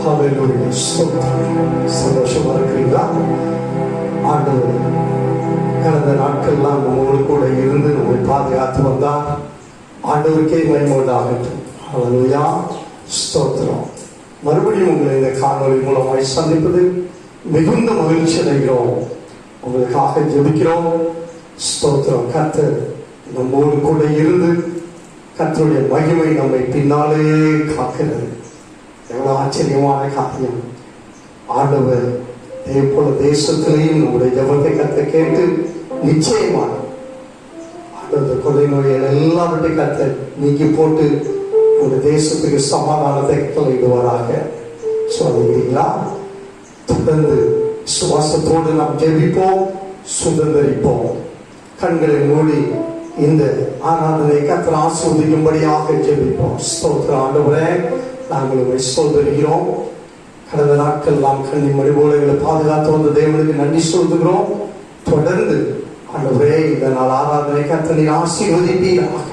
ஹல்லேலூயா. சந்தோஷமா இருக்கிறீங்களா? ஆண்டவர் கடந்த நாட்கள்லாம் நம்மோடு கூட இருந்து நம்மை பாதுகாத்து வந்தார். ஆண்டவருக்கே மகிமை உண்டாகட்டும். ஹல்லேலூயா. ஸ்தோத்திரம். மறுபடியும் உங்களை இந்த காணொலி மூலமாய் சந்திப்பது மிகுந்த மகிழ்ச்சி அடைகிறோம். உங்களுக்காக ஜெபிக்கிறோம். ஸ்தோத்திரம். கர்த்தர் நம்மோடு கூட இருந்து கர்த்தருடைய மகிமை நம்மை பின்னாலே காக்கிறது. எவ்வளவு ஆச்சரியமான காரியம். ஆண்டவர் அதே போல தேசத்திலையும் நம்முடைய ஜபத்தை கத்த கேட்டு நிச்சயமாக ஆண்டவர் கொலை நோய்கள் எல்லாவற்றையும் கத்த நீக்கி போட்டு ஒரு தேசத்துக்கு சமாதானத்தை தொலைடுவாராக. சொல்லுகிறீங்களா? தொடர்ந்து சுவாசத்தோடு நாம் ஜெபிப்போம், சுதந்திரிப்போம். கண்களை மூடி இந்த ஆராதனை கர்த்தர் ஆசீர்வதிக்கும்படியாக ஜெபிப்போம். ஸ்தோத்திரம். ஆண்டவரே, நாங்கள் உங்களை ஸ்தோத்திரிக்கிறோம். கடந்த நாட்கள் நாம் கண்ணின் மடிபோலைகளை பாதுகாத்து வந்த தேவனுக்கு நன்றி சொல்லுகிறோம். தொடர்ந்து ஆண்டவரே இந்த நாள் ஆராதனை கர்த்தர் நீர் ஆசீர்வதிப்பீராக.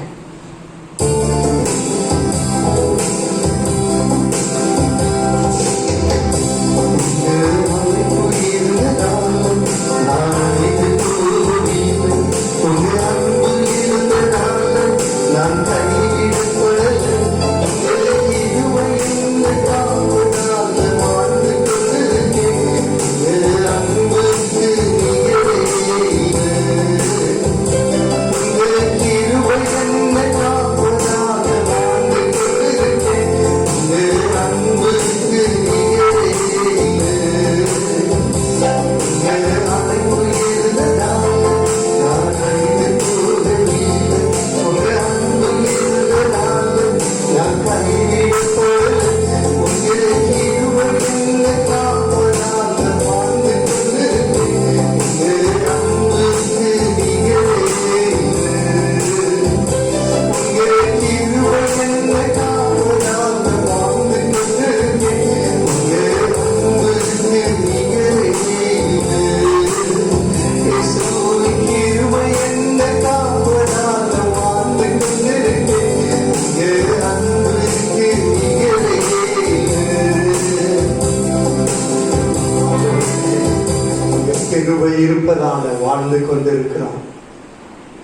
இருப்பதான வாழ்ந்து கொண்டிருக்கிறோம்.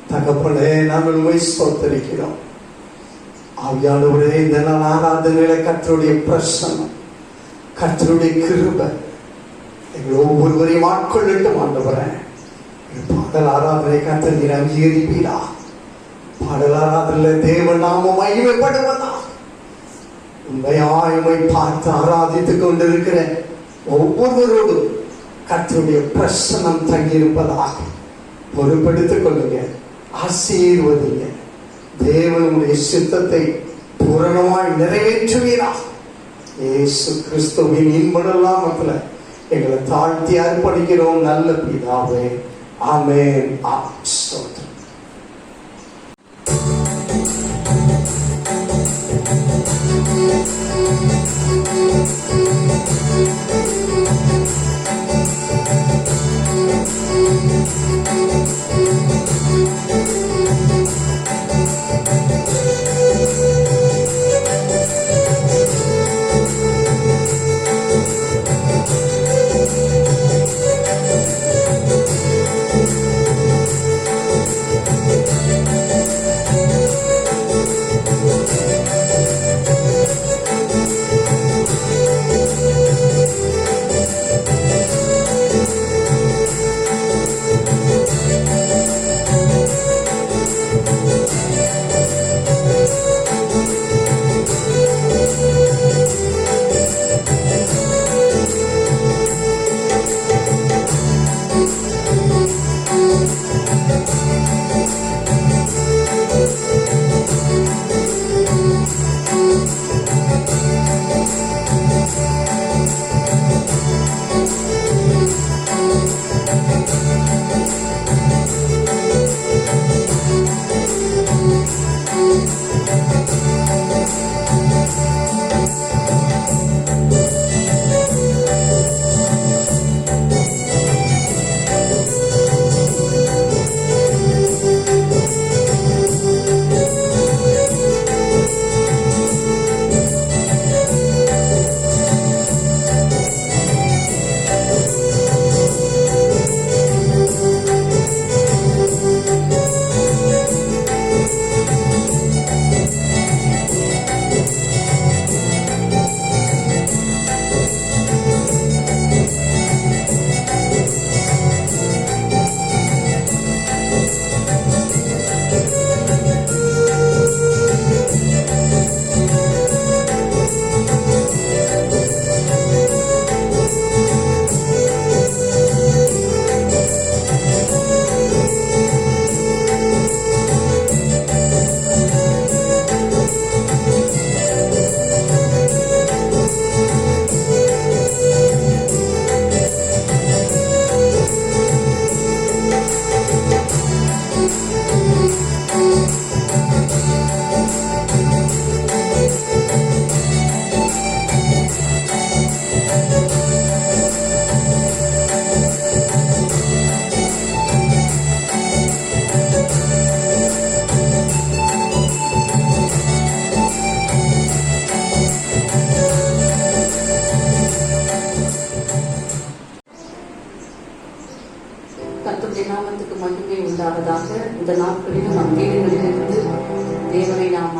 தகப்பனே, நாங்கள் உம்மை ஸ்தோத்திரிக்கிறோம். ஆவியானவரே, இந்த நாள் ஆராதனையில கர்த்தருடைய பிரசன்னம், கர்த்தருடைய கிருபை எங்கள் ஒவ்வொருவரையும் ஆட்கொள்ளட்டும். ஆண்டவரே, பாடல் ஆராதனை கர்த்தர் நீர் அங்கீகரிப்பீரா. பாடல் ஆராதனையில தேவ நாமம் மகிமைப்படுவதா. உண்மையாய் உம்மை பார்த்து ஆராதித்துக் கொண்டிருக்கிற ஒவ்வொருவரோடும் கர்த்தருடைய பிரசன்னம் தங்கியிருப்பதாக பொறுப்பெடுத்துக் கொள்ளுங்க. ஆசீர்வதிங்க. தேவனுடைய சித்தத்தை பூரணமாய் நிறைவேற்றுவீராக. இயேசு கிறிஸ்துவின் இன்பநாமத்தில் எங்களை தாழ்த்தி அர்ப்பணிக்கிறோம் நல்ல பிதாவே. ஆமென். ஸ்தோத்திரம்.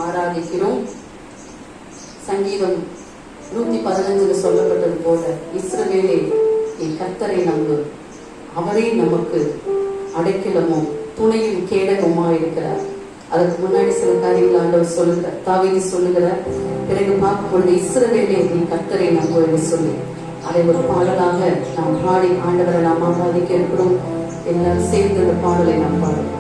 ஆராதிக்கிறோம். சங்கீதம் 115 சொல்லப்பட்டது போல, இஸ்ரவேலே என் கர்த்தரை நம்பு, அவரே நமக்கு அடைக்கலமும் துணையும் கேடகமா இருக்கிறார். அதுக்கு முன்னாடி சில காரியங்கள் ஆண்டவர் சொல்லுகிறார், தாவீது சொல்லுகிறார். பிறகு பார்க்கும் பொழுது இஸ்ரவேலே நீ கர்த்தரை நம்பு என்று சொல்லி அதை ஒரு பாடலாக நாம் பாடி ஆண்டவரை நாம் ஆராதிக்க இருக்கிறோம். எல்லாரும் சேர்ந்து இந்த பாடலை நாம் பாடுவோம்.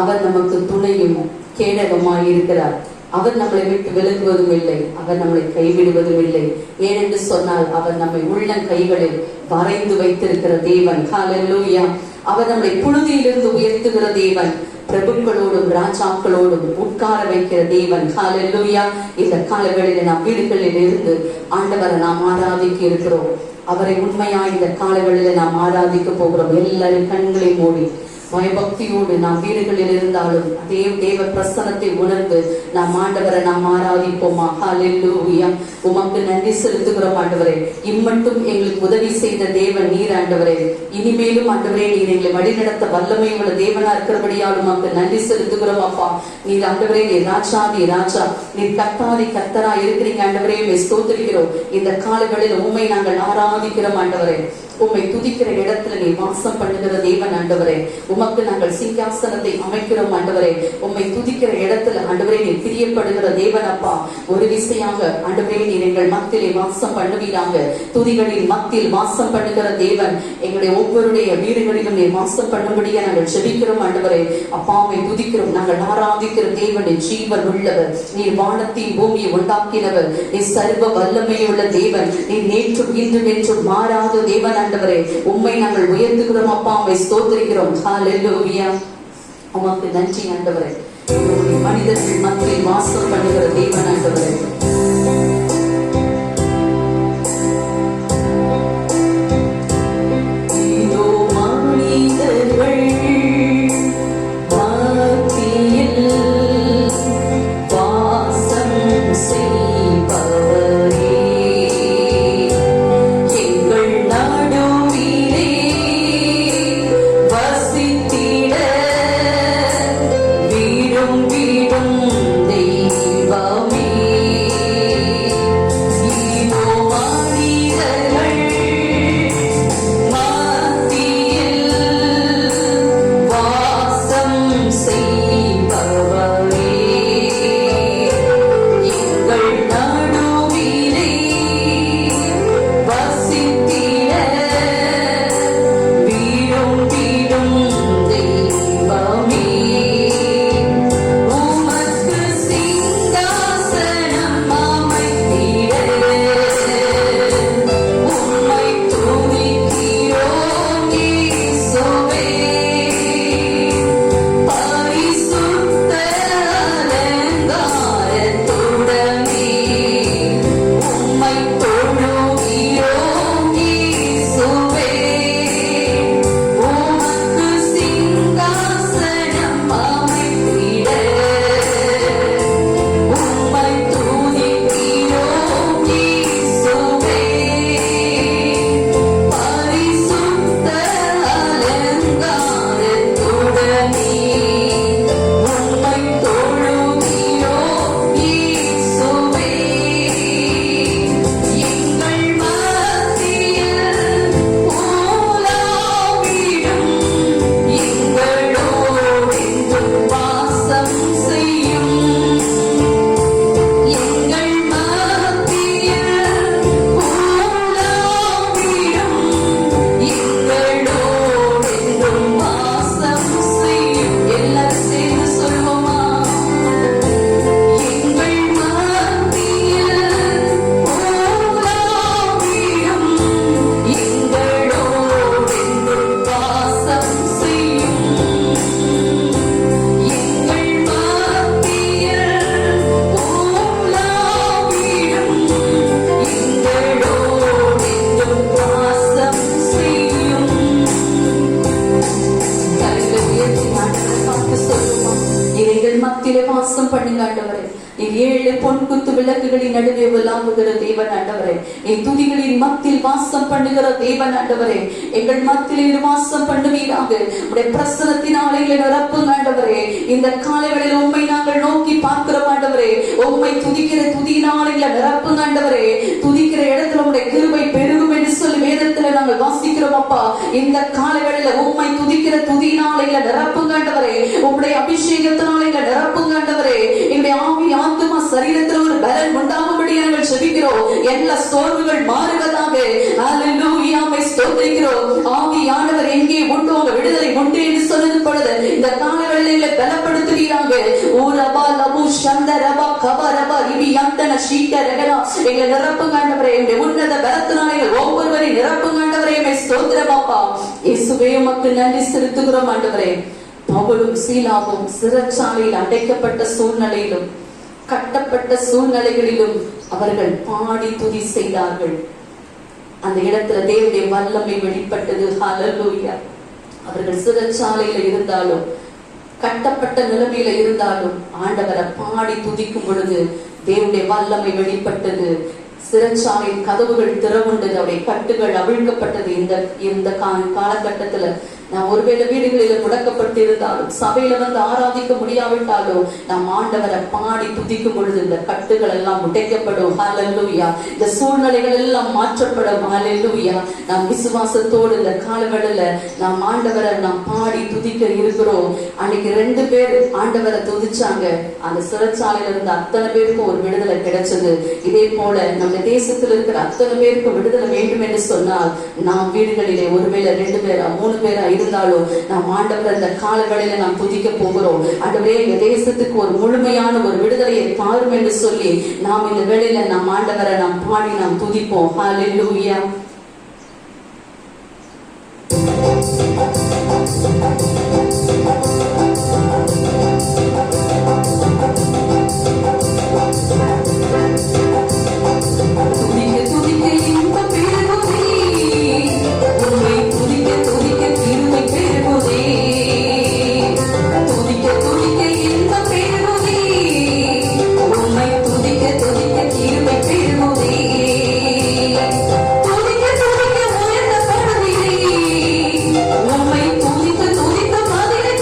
அவர் நமக்கு துணையும் கேடகமாய் இருக்கிறார். அவர் நம்மளை விட்டு விலகுவதும் இல்லை, அவர் நம்மளை கைவிடுவதும் இல்லை. ஏனென்று சொன்னால் அவர் நம்மை உள்ள கைகளில் வரைந்து வைத்திருக்கிற தேவன். ஹல்லேலூயா. அவர் நம்மை புழுதியிலிருந்து உயர்த்துகிற தேவன், பிரபுக்களோடும் ராஜாக்களோடும் உட்கார வைக்கிற தேவன். ஹல்லேலூயா. இந்த காலங்களில் நாம் வீடுகளில் இருந்து ஆண்டவரை நாம் ஆராதிக்க இருக்கிறோம். அவரை உண்மையா இந்த காலங்களில் நாம் ஆராதிக்க போகிறோம். எல்லாரும் கண்களை மூடி பயபக்தியோடு நாம் வீடுகளில் இருந்தாலும் அதே தேவ பிரசனத்தை உணர்ந்து நாம் ஆண்டவரை நாம் ஆராதிப்போமா. ஹல்லேலூயா. உமக்கு நன்றி செலுத்துகிறோம் ஆண்டவரே. இம்மட்டும் எங்களுக்கு உதவி செய்த தேவன் நீர் ஆண்டவரே. இனிமேலும் ஆண்டவரே நீர் எங்களை வழிநடத்த வல்லமை உள்ள தேவனா இருக்கிறபடியால் உமக்கு நன்றி செலுத்துகிறோம் அப்பா. நீர் ஆண்டவரே நீர் ராஜாதி ராஜா, நீர் கர்த்தாதி கர்த்தரா இருக்கிறீங்க ஆண்டவரே. ஸ்தோத்திரிக்கிறோம். இந்த காலங்களில் உம்மை நாங்கள் ஆராதிக்கிறோம் ஆண்டவரே. உம்மை துதிக்கிற இடத்துல நீ வாசம் பண்ணுகிற தேவன் ஆண்டவரே. உமக்கு நாங்கள் சிங்காசனத்தை அமைக்கிறோம் ஆண்டவரே. உம்மை துதிக்கிற இடத்துல ஆண்டவரே நீ பிரியப்படுகிற தேவன் அப்பா. ஒரு விசையாக ஆண்டவரே நீர் எங்கள் மத்தியிலே வாசம் பண்ணுவீராங்க. துதிகளின் மத்தியில் வாசம் பண்ணுகிற தேவன் எங்களுடைய ஒவ்வொருடைய வீடுகளிலும் நீர் வாசம் பண்ணும்படியா நாங்கள் ஜெபிக்கிறோம் ஆண்டவரே. அப்பாவை துதிக்கிறோம். நாங்கள் ஆராதிக்கிற தேவன் ஜீவன் உள்ளவர். நீர் வானத்தின் பூமியை உண்டாக்கினவர். நீ சர்வ வல்லமையுள்ள தேவன். நீ நேற்றும் இன்றும் என்றும் மாறாத தேவன் ஆண்டவரே. உம்மை நாங்கள் உயர்த்துகிறோம் அப்பா. உம்மை ஸ்தோத்திரிக்கிறோம். ஹல்லேலூயா. உமக்கு நன்றி ஆண்டவரே. மனிதர்கள் மத்தியில் வாசம் பண்ணுகிற தேவன் ஆண்டவரே. பாருங்க ஆண்டவரே, நீ 7 பொன் குத்து விளக்குகளின் நடுவே விளாவுகிற தேவன் ஆண்டவரே, நீ துதிகளின் மத்தியில் வாசம் பண்ணுகிற தேவன் ஆண்டவரே, எங்கள் மத்தியில் வாசம் பண்ணுவீராக. உடைய பிரசனத்தினாலே நிரப்புங்க ஆண்டவரே. இந்த காலைகளில் உண்மை நாங்கள் நோக்கி பார்க்கிறோம் ஆண்டவரே. உண்மை துதிக்கிற துதியினாலே நிரப்புங்க ஆண்டவரே. துதிக்கிற இடத்துல உடைய கிருபை பெருகும் என்று சொல்லி வேதத்துல நாங்கள் வாசிக்கிறோம் அப்பா. இந்த காலைகளில் உண்மை துதிக்கிற துதியினாலே நிரப்புங்க ஆண்டவரே. உங்களுடைய அபிஷேகத்தினாலே நிரப்புங்க ஆண்டவரே. எங்களுடைய ஆவி ஆத்துமா சரீரத்தில் ஒரு பலன் உண்டாகும்படி நாங்கள் ஜெபிக்கிறோம். எல்லா சோர்வுகள் மாறுவதாக. ஹல்லேலூயா, மை ஸ்தோத்திரிக்கிறோம். ஆவியானவர் எங்கே உண்டோ அங்க விடுதலை உண்டு என்று சொன்னது பொழுது இந்த காலங்களில் எங்களை பலப்படுத்துவீராக. ஊரபா லபு சந்தரபா கபரபா இவி யந்தன சீக்கரகனா எங்களை நிரப்புங்க ஆண்டவரே. எங்களுடைய உன்னத பலத்தினாலே ஒவ்வொருவரையும் நிரப்புங்க ஆண்டவரே. மை ஸ்தோத்திரம் அப்பா. இயேசுவே உமக்கு நன்றி செலுத்துகிறோம் ஆண்டவரே. பவுலும் சீலாவும் சிறைச்சாலையில் அடைக்கப்பட்ட சூழ்நிலையிலும் கட்டப்பட்ட சூழ்நிலைகளிலும் அவர்கள் பாடி துதி செய்தார்கள். அந்த இடத்துல தேவனுடைய வல்லமை வெளிப்பட்டது. ஹல்லேலூயா. அவர்கள் சிறைச்சாலையில இருந்தாலும் கட்டப்பட்ட நிலைமையில இருந்தாலும் ஆண்டவரை பாடி துதிக்கும் பொழுது தேவனுடைய வல்லமை வெளிப்பட்டது. சிறைச்சாலையின் கதவுகள் திறவுண்டது, அவருடைய கட்டுகள் அவிழ்க்கப்பட்டது. இந்த காலகட்டத்துல நாம் ஒருவேளை வீடுகளில் முடக்கப்பட்டு இருந்தாலும் சபையில வந்து ஆராதிக்க முடியாவிட்டாலும் நாம் ஆண்டவரை பாடி துதிக்கும் பொழுது இந்த கட்டுகள் எல்லாம் உடைக்கப்படும். ஹல்லேலூயா. இந்த சூழ்நிலைகள் எல்லாம் மாற்றப்படும். ஹல்லேலூயா. நாம் விசுவாசத்தோடு இந்த காலவெளியில நாம் ஆண்டவரை நாம் பாடி துதிக்க இருக்கிறோம். அன்னைக்கு 2 பேர் ஆண்டவரை துதிச்சாங்க. அந்த சிறைச்சாலையில இருந்த அத்தனை பேருக்கும் ஒரு விடுதலை கிடைச்சது. இதே போல நம்ம தேசத்தில் இருக்கிற அத்தனை பேருக்கும் விடுதலை வேண்டும் என்று சொன்னால் நாம் வீடுகளிலே ஒருவேளை 2 பேரா 3 பேரா இருந்தாலும் நாம் ஆண்டவர் அந்த காலவெளியில நாம் துதிக்க போகிறோம். ஆண்டவரே, எங்க தேசத்துக்கு ஒரு முழுமையான ஒரு விடுதலையை தாரும் என்று சொல்லி நாம் இந்த வேளையில நாம் ஆண்டவரை நாம் பாடி நாம் துதிப்போம். ஹல்லேலூயா. உம்மை துதிக்க துதிக்க பதிலை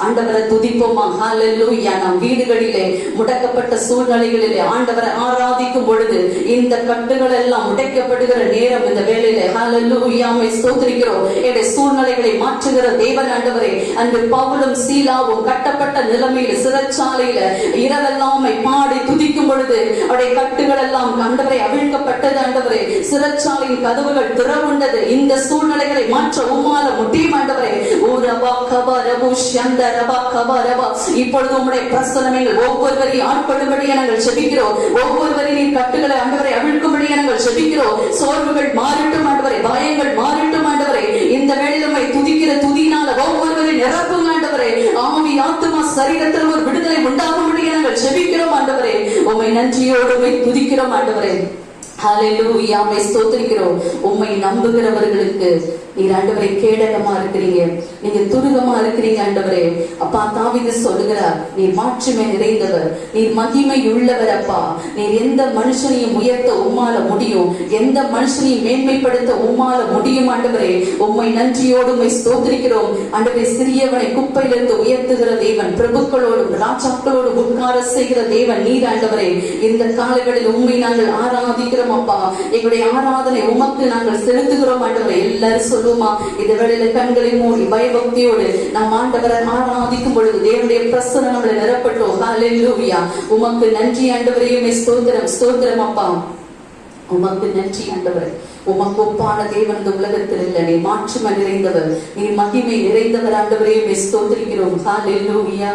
ஆண்டவரை துதிப்போமா. ஹalleluya. நம் வீடுகளிலே முடக்கப்பட்ட சூழ்நிலைகளிலே ஆண்டவரை ஆராதிக்கும் பொழுது இந்த கட்டுகள் எல்லாம் உடைக்கப்படுகிற நேரம் இந்த வேளையிலே. ஹalleluya. மை ஸ்தோத்திரிக்கிறோம். என்னுடைய சூழ்நிலைகளை மாற்றுகிற தேவன் ஆண்டவரே. அன்று பவுலும் சீலாவும் கட்டப்பட்ட நிலைமையில சிறைச்சாலையில இரவெல்லாம் பாடி துதிக்கும் பொழுது அவருடைய கட்டுகள் எல்லாம் ஆண்டவரை அவிழ்க்கப்பட்டது. ஆண்டவரே, சிறைச்சாலையின் கதவுகள் திறவுண்டது. இந்த சூழ்நிலைகளை மாற்ற உம்மால முடியும் ஆண்டவரே. இப்பொழுது உம்முடைய பிரசன்னம் எங்கள் ஒவ்வொருவரையும் ஆட்கொள்ளும்படியாக நாங்கள் செபிக்கிறோம். ஒவ்வொருவரையும் கட்டுகளை ஆண்டவரை அவிழ்க்கும்படியாக நாங்கள் செபிக்கிறோம். சோர்வுகள் மாறட்டும் ஆண்டவரே, பயங்கள் மாறட்டும் ஆண்டவரே. இந்த வேளையிலுமை துதிக்கிற துதியினால ஒவ்வொருவரையும் நிரப்பும் ஆண்டவரே. ஆவி ஆத்துமா சரீரத்தில் ஒரு விடுதலை உண்டாகும்படியாக நாங்கள் செபிக்கிறோம் ஆண்டவரே. உம்மை நன்றியோடு துதிக்கிறோம் ஆண்டவரே. ஹalleluya. மை ஸ்தோத்திரிக்கிறோம். உம்மை நம்புகிறவர்களுக்கு நீர் ஆண்டவரே கேடகமா இருக்கிறீங்க, நீங்க துருகமா இருக்கிறீங்க ஆண்டவரே. அப்பா, தாவீது சொல்லுகிறார், நீர் மாட்சிமை நிறைந்தவர், நீர் மகிமை உள்ளவர். அப்பா, நீர் எந்த மனுஷனையும் உயர்த்த உம்மால முடியும், எந்த மனுஷனையும் மேன்மைப்படுத்த உம்மால முடியும் ஆண்டவரே. உம்மை நன்றியோடு உம்மை ஸ்தோத்திரிக்கிறோம் ஆண்டவரே. சிறியவனை குப்பையிலிருந்து உயர்த்துகிற தேவன், பிரபுக்களோடும் ராஜாக்களோடும் உட்கார செய்கிற தேவன் நீர் ஆண்டவரே. இந்த காலங்களில் உம்மை நாங்கள் ஆராதிக்கிறோம் அப்பா. எங்களுடைய ஆராதனை உமக்கு நாங்கள் செலுத்துகிறோம் ஆண்டவரே. எல்லாரும் சொல்லுமா, இந்த வேளையில கண்களை மூடி பயபக்தியோடு நாம் ஆண்டவரை ஆராதிக்கும் பொழுது தேவனுடைய பிரசன்னம் நம்மளை நிரப்பட்டோம். ஹalleluya. உமக்கு நன்றி ஆண்டவரே. ஸ்தோத்திரம் ஸ்தோத்திரம் அப்பா. உமக்கு நன்றி ஆண்டவரே. உமக்கு ஒப்பான தேவன் இந்த உலகத்தில் இல்லை. நீ மாட்சிமை நிறைந்தவர், நீ மகிமை நிறைந்தவர் ஆண்டவரே. ஸ்தோத்திரிக்கிறோம். ஹalleluya.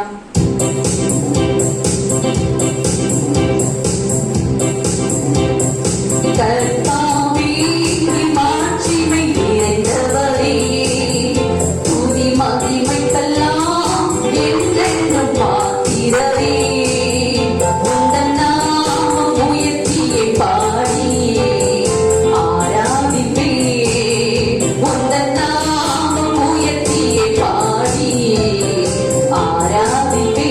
கர்த்தாவே, நீ மாட்சிமை நிறைந்தவரே, துதி மகிமைக்கெல்லாம் என்றென்றும் பாத்திரரே. உந்தன் நாமம் உயர்த்தியே பாடியே ஆராதிப்பே, உந்தன் நாமம் உயர்த்தியே பாடியே ஆராதிப்பே.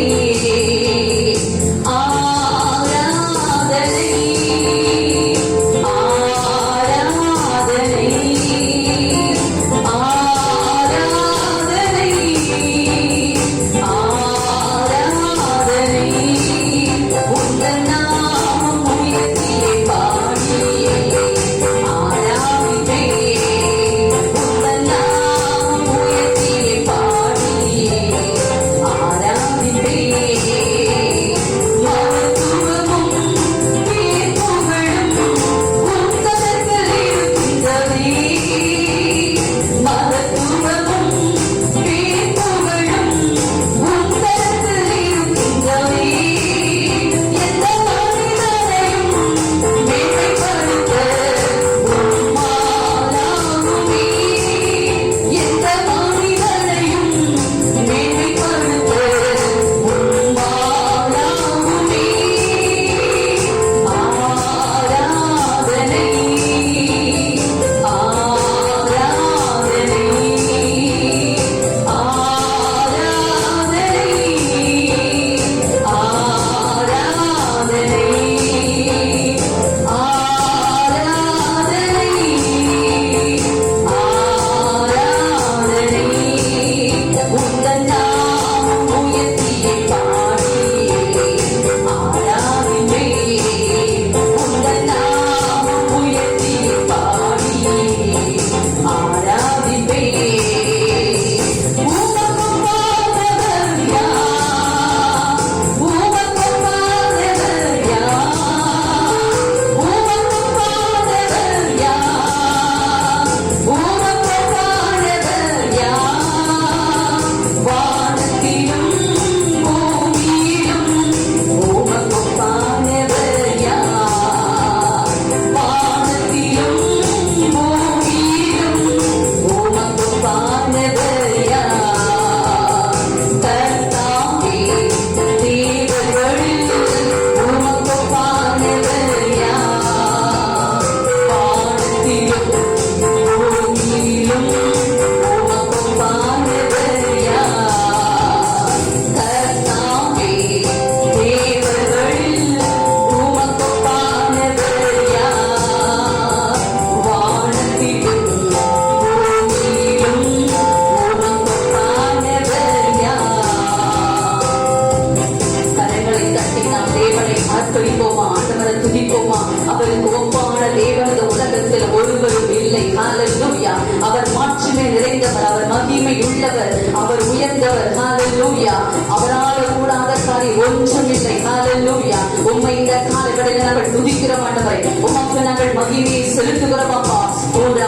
நாங்கள் துதிக்கிறோம் ஆண்டவரே. உமக்கு நாங்கள் மகிமையை செலுத்துகிறோம் அப்பா. உம்முடைய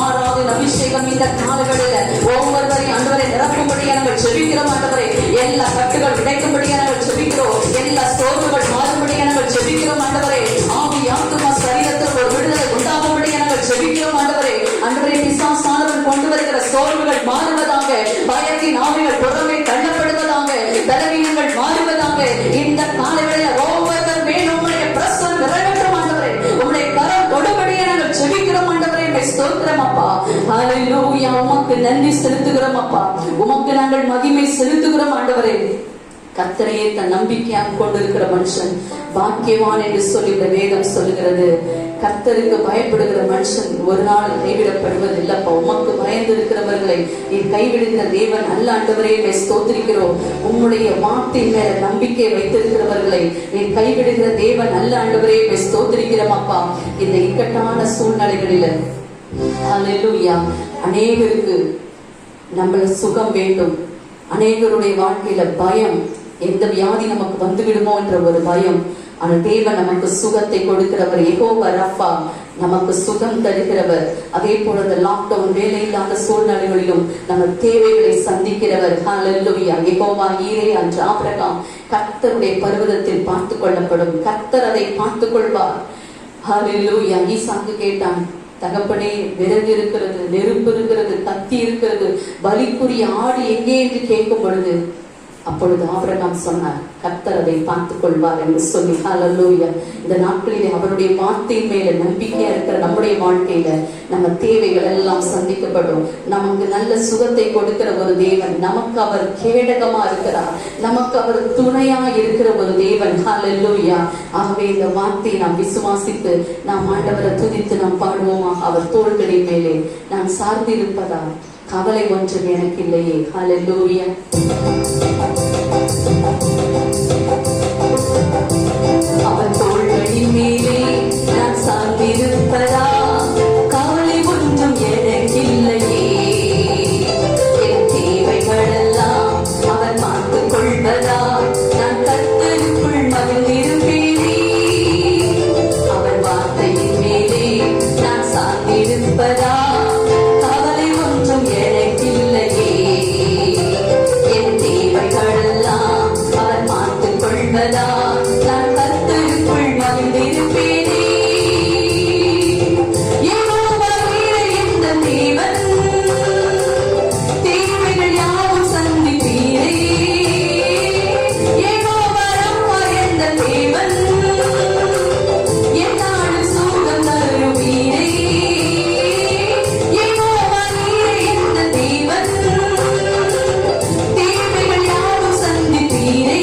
ஆராதனை அபிஷேகம் இந்த காலங்களில் ஒவ்வொருவரையும் ஆண்டவரை நிரப்பும்படியா நாங்கள் ஜெபிக்கிறோம் ஆண்டவரே. எல்லா கட்டுகள் உடைக்கும்படியா நாங்கள் ஜெபிக்கிறோம். எல்லா சோர்வுகள் மாறும்படியா நாங்கள் ஜெபிக்கிறோம் ஆண்டவரே. ஆவி ஆத்துமா சரீரத்தில் ஒரு விடுதலை உண்டாகும்படியா நாங்கள் ஜெபிக்கிறோம் ஆண்டவரே. ஆண்டவரே, பிசாசானவன் கொண்டு வருகிற சோர்வுகள் மாறுவதாக, பயத்தின் ஆவிகள் புறமே தள்ளப்படுவதாக, பலவீனங்கள் மாறுவதாக. இந்த காலங்களில் ஒவ்வொருவர் மேல் உம்முடைய பிரசன்னம் நிறைவேற்றும் ஆண்டவரே. உம்முடைய கரம் கொடுபடியா நாங்கள் ஜெபிக்கிறோம் ஆண்டவரே. ஸ்தோத்திரம் அப்பா. ஹல்லேலூயா. உமக்கு நன்றி செலுத்துகிறோம் அப்பா. உமக்கு நாங்கள் மகிமை செலுத்துகிறோம் ஆண்டவரே. கர்த்தரையே தன் நம்பிக்கையாக கொண்டிருக்கிற மனுஷன் பாக்கியவான் என்று சொல்லி இந்த வேதம் சொல்லுகிறது. கர்த்தருக்கு பயப்படுகிற மனுஷன் ஒரு நாள் கைவிடப்படுவது இல்லப்பா. உமக்கு பயந்து இருக்கிறவர்களை நீ கைவிடுகிற தேவன் அல்ல ஆண்டவரே. ஸ்தோத்திரிக்கிறோம். உம்முடைய வார்த்தை மேல நம்பிக்கை வைத்திருக்கிறவர்களை நீ கைவிடுகிற தேவன் அல்ல ஆண்டவரே. ஸ்தோத்திரிக்கிறோம் அப்பா. இந்த இக்கட்டான சூழ்நிலைகளில ஹல்லேலூயா, அநேகருக்கு நம்மள சுகம் வேண்டும். அநேகருடைய வாழ்க்கையில பயம், எந்த வியாதி நமக்கு வந்து விடுமோ என்ற ஒரு பயம். ஆனால் தேவன் நமக்கு சுகத்தை கொடுக்கிறவர். யெகோவா ரஃபா, நமக்கு சுகம் தருகிறவர். அதே போல இந்த லாக்டவுன், வேலை இல்லாத சூழ்நிலைகளிலும் நம்ம தேவைகளை சந்திக்கிறவர். ஹல்லேலூயா. யெகோவா ஈரே அன்று ஆபிரகாம் கர்த்தருடைய பர்வதத்தில் பார்த்து கொள்ளப்படும். கர்த்தர் அதை பார்த்துக் கொள்வார். ஹல்லேலூயா. ஈசாக்கு கேட்டான், தகப்பனே, விறகு இருக்கிறது, நெருப்பு இருக்கிறது, கத்தி இருக்கிறது, பலிக்குரிய ஆடு எங்கே என்று கேட்கும் பொழுது அப்பொழுது ஆபிரகாம் சொன்னார், கர்த்தர் அதை பார்த்துக் கொள்வார் என்று சொல்லி. ஹல்லேலூயா. இந்த நாட்களிலே அவருடைய வார்த்தையின் மேல நம்பிக்கையா இருக்கிற நம்முடைய வாழ்க்கையில நம்ம தேவைகள் எல்லாம் சந்திக்கப்படும். நமக்கு நல்ல சுகத்தை கொடுக்கிற ஒரு தேவன், நமக்கு அவர் கேடகமா இருக்கிறார், நமக்கு அவர் துணையா இருக்கிற ஒரு தேவன். ஹல்லேலூயா. ஆகவே இந்த வார்த்தையை நாம் விசுவாசித்து நாம் ஆண்டவரை துதித்து நாம் பாடுவோமா. அவர் தோள்களின் மேலே நான் சார்ந்திருப்பதா கவலை ஒன்றும் எனக்கு இல்லையே. ஹல்லேலூயா. அவர் தோள்களின் மேலே நான் சார்ந்திருப்பதா கவலை ஒன்றும் எனக்கு இல்லையே. என் தேவைகளெல்லாம் அவர் பார்த்துக் கொள்வதா நான் கர்த்தருக்குள் மகிழ்ந்திருப்பேனே. அவர் வார்த்தையின் மேலே நான் சார்ந்திருப்பதா கவலை ஒன்றும் எனக்கு இல்லையே. என் தேவைகளெல்லாம் அவர் பார்த்துக் கொள்வதா நான் கர்த்தருக்குள் மகிழ்ந்திருப்பேனே. யெகோவா நீரே எந்த தேவன், தேவைகள் யாவும் சந்திப்பீரே. யெகோவா ரப்பா எந்த தேவன், என்னாலும் சுகம் தருவீரே. யெகோவா நீரே எந்த தேவன், தேவைகள் யாவும் சந்திப்பீரே.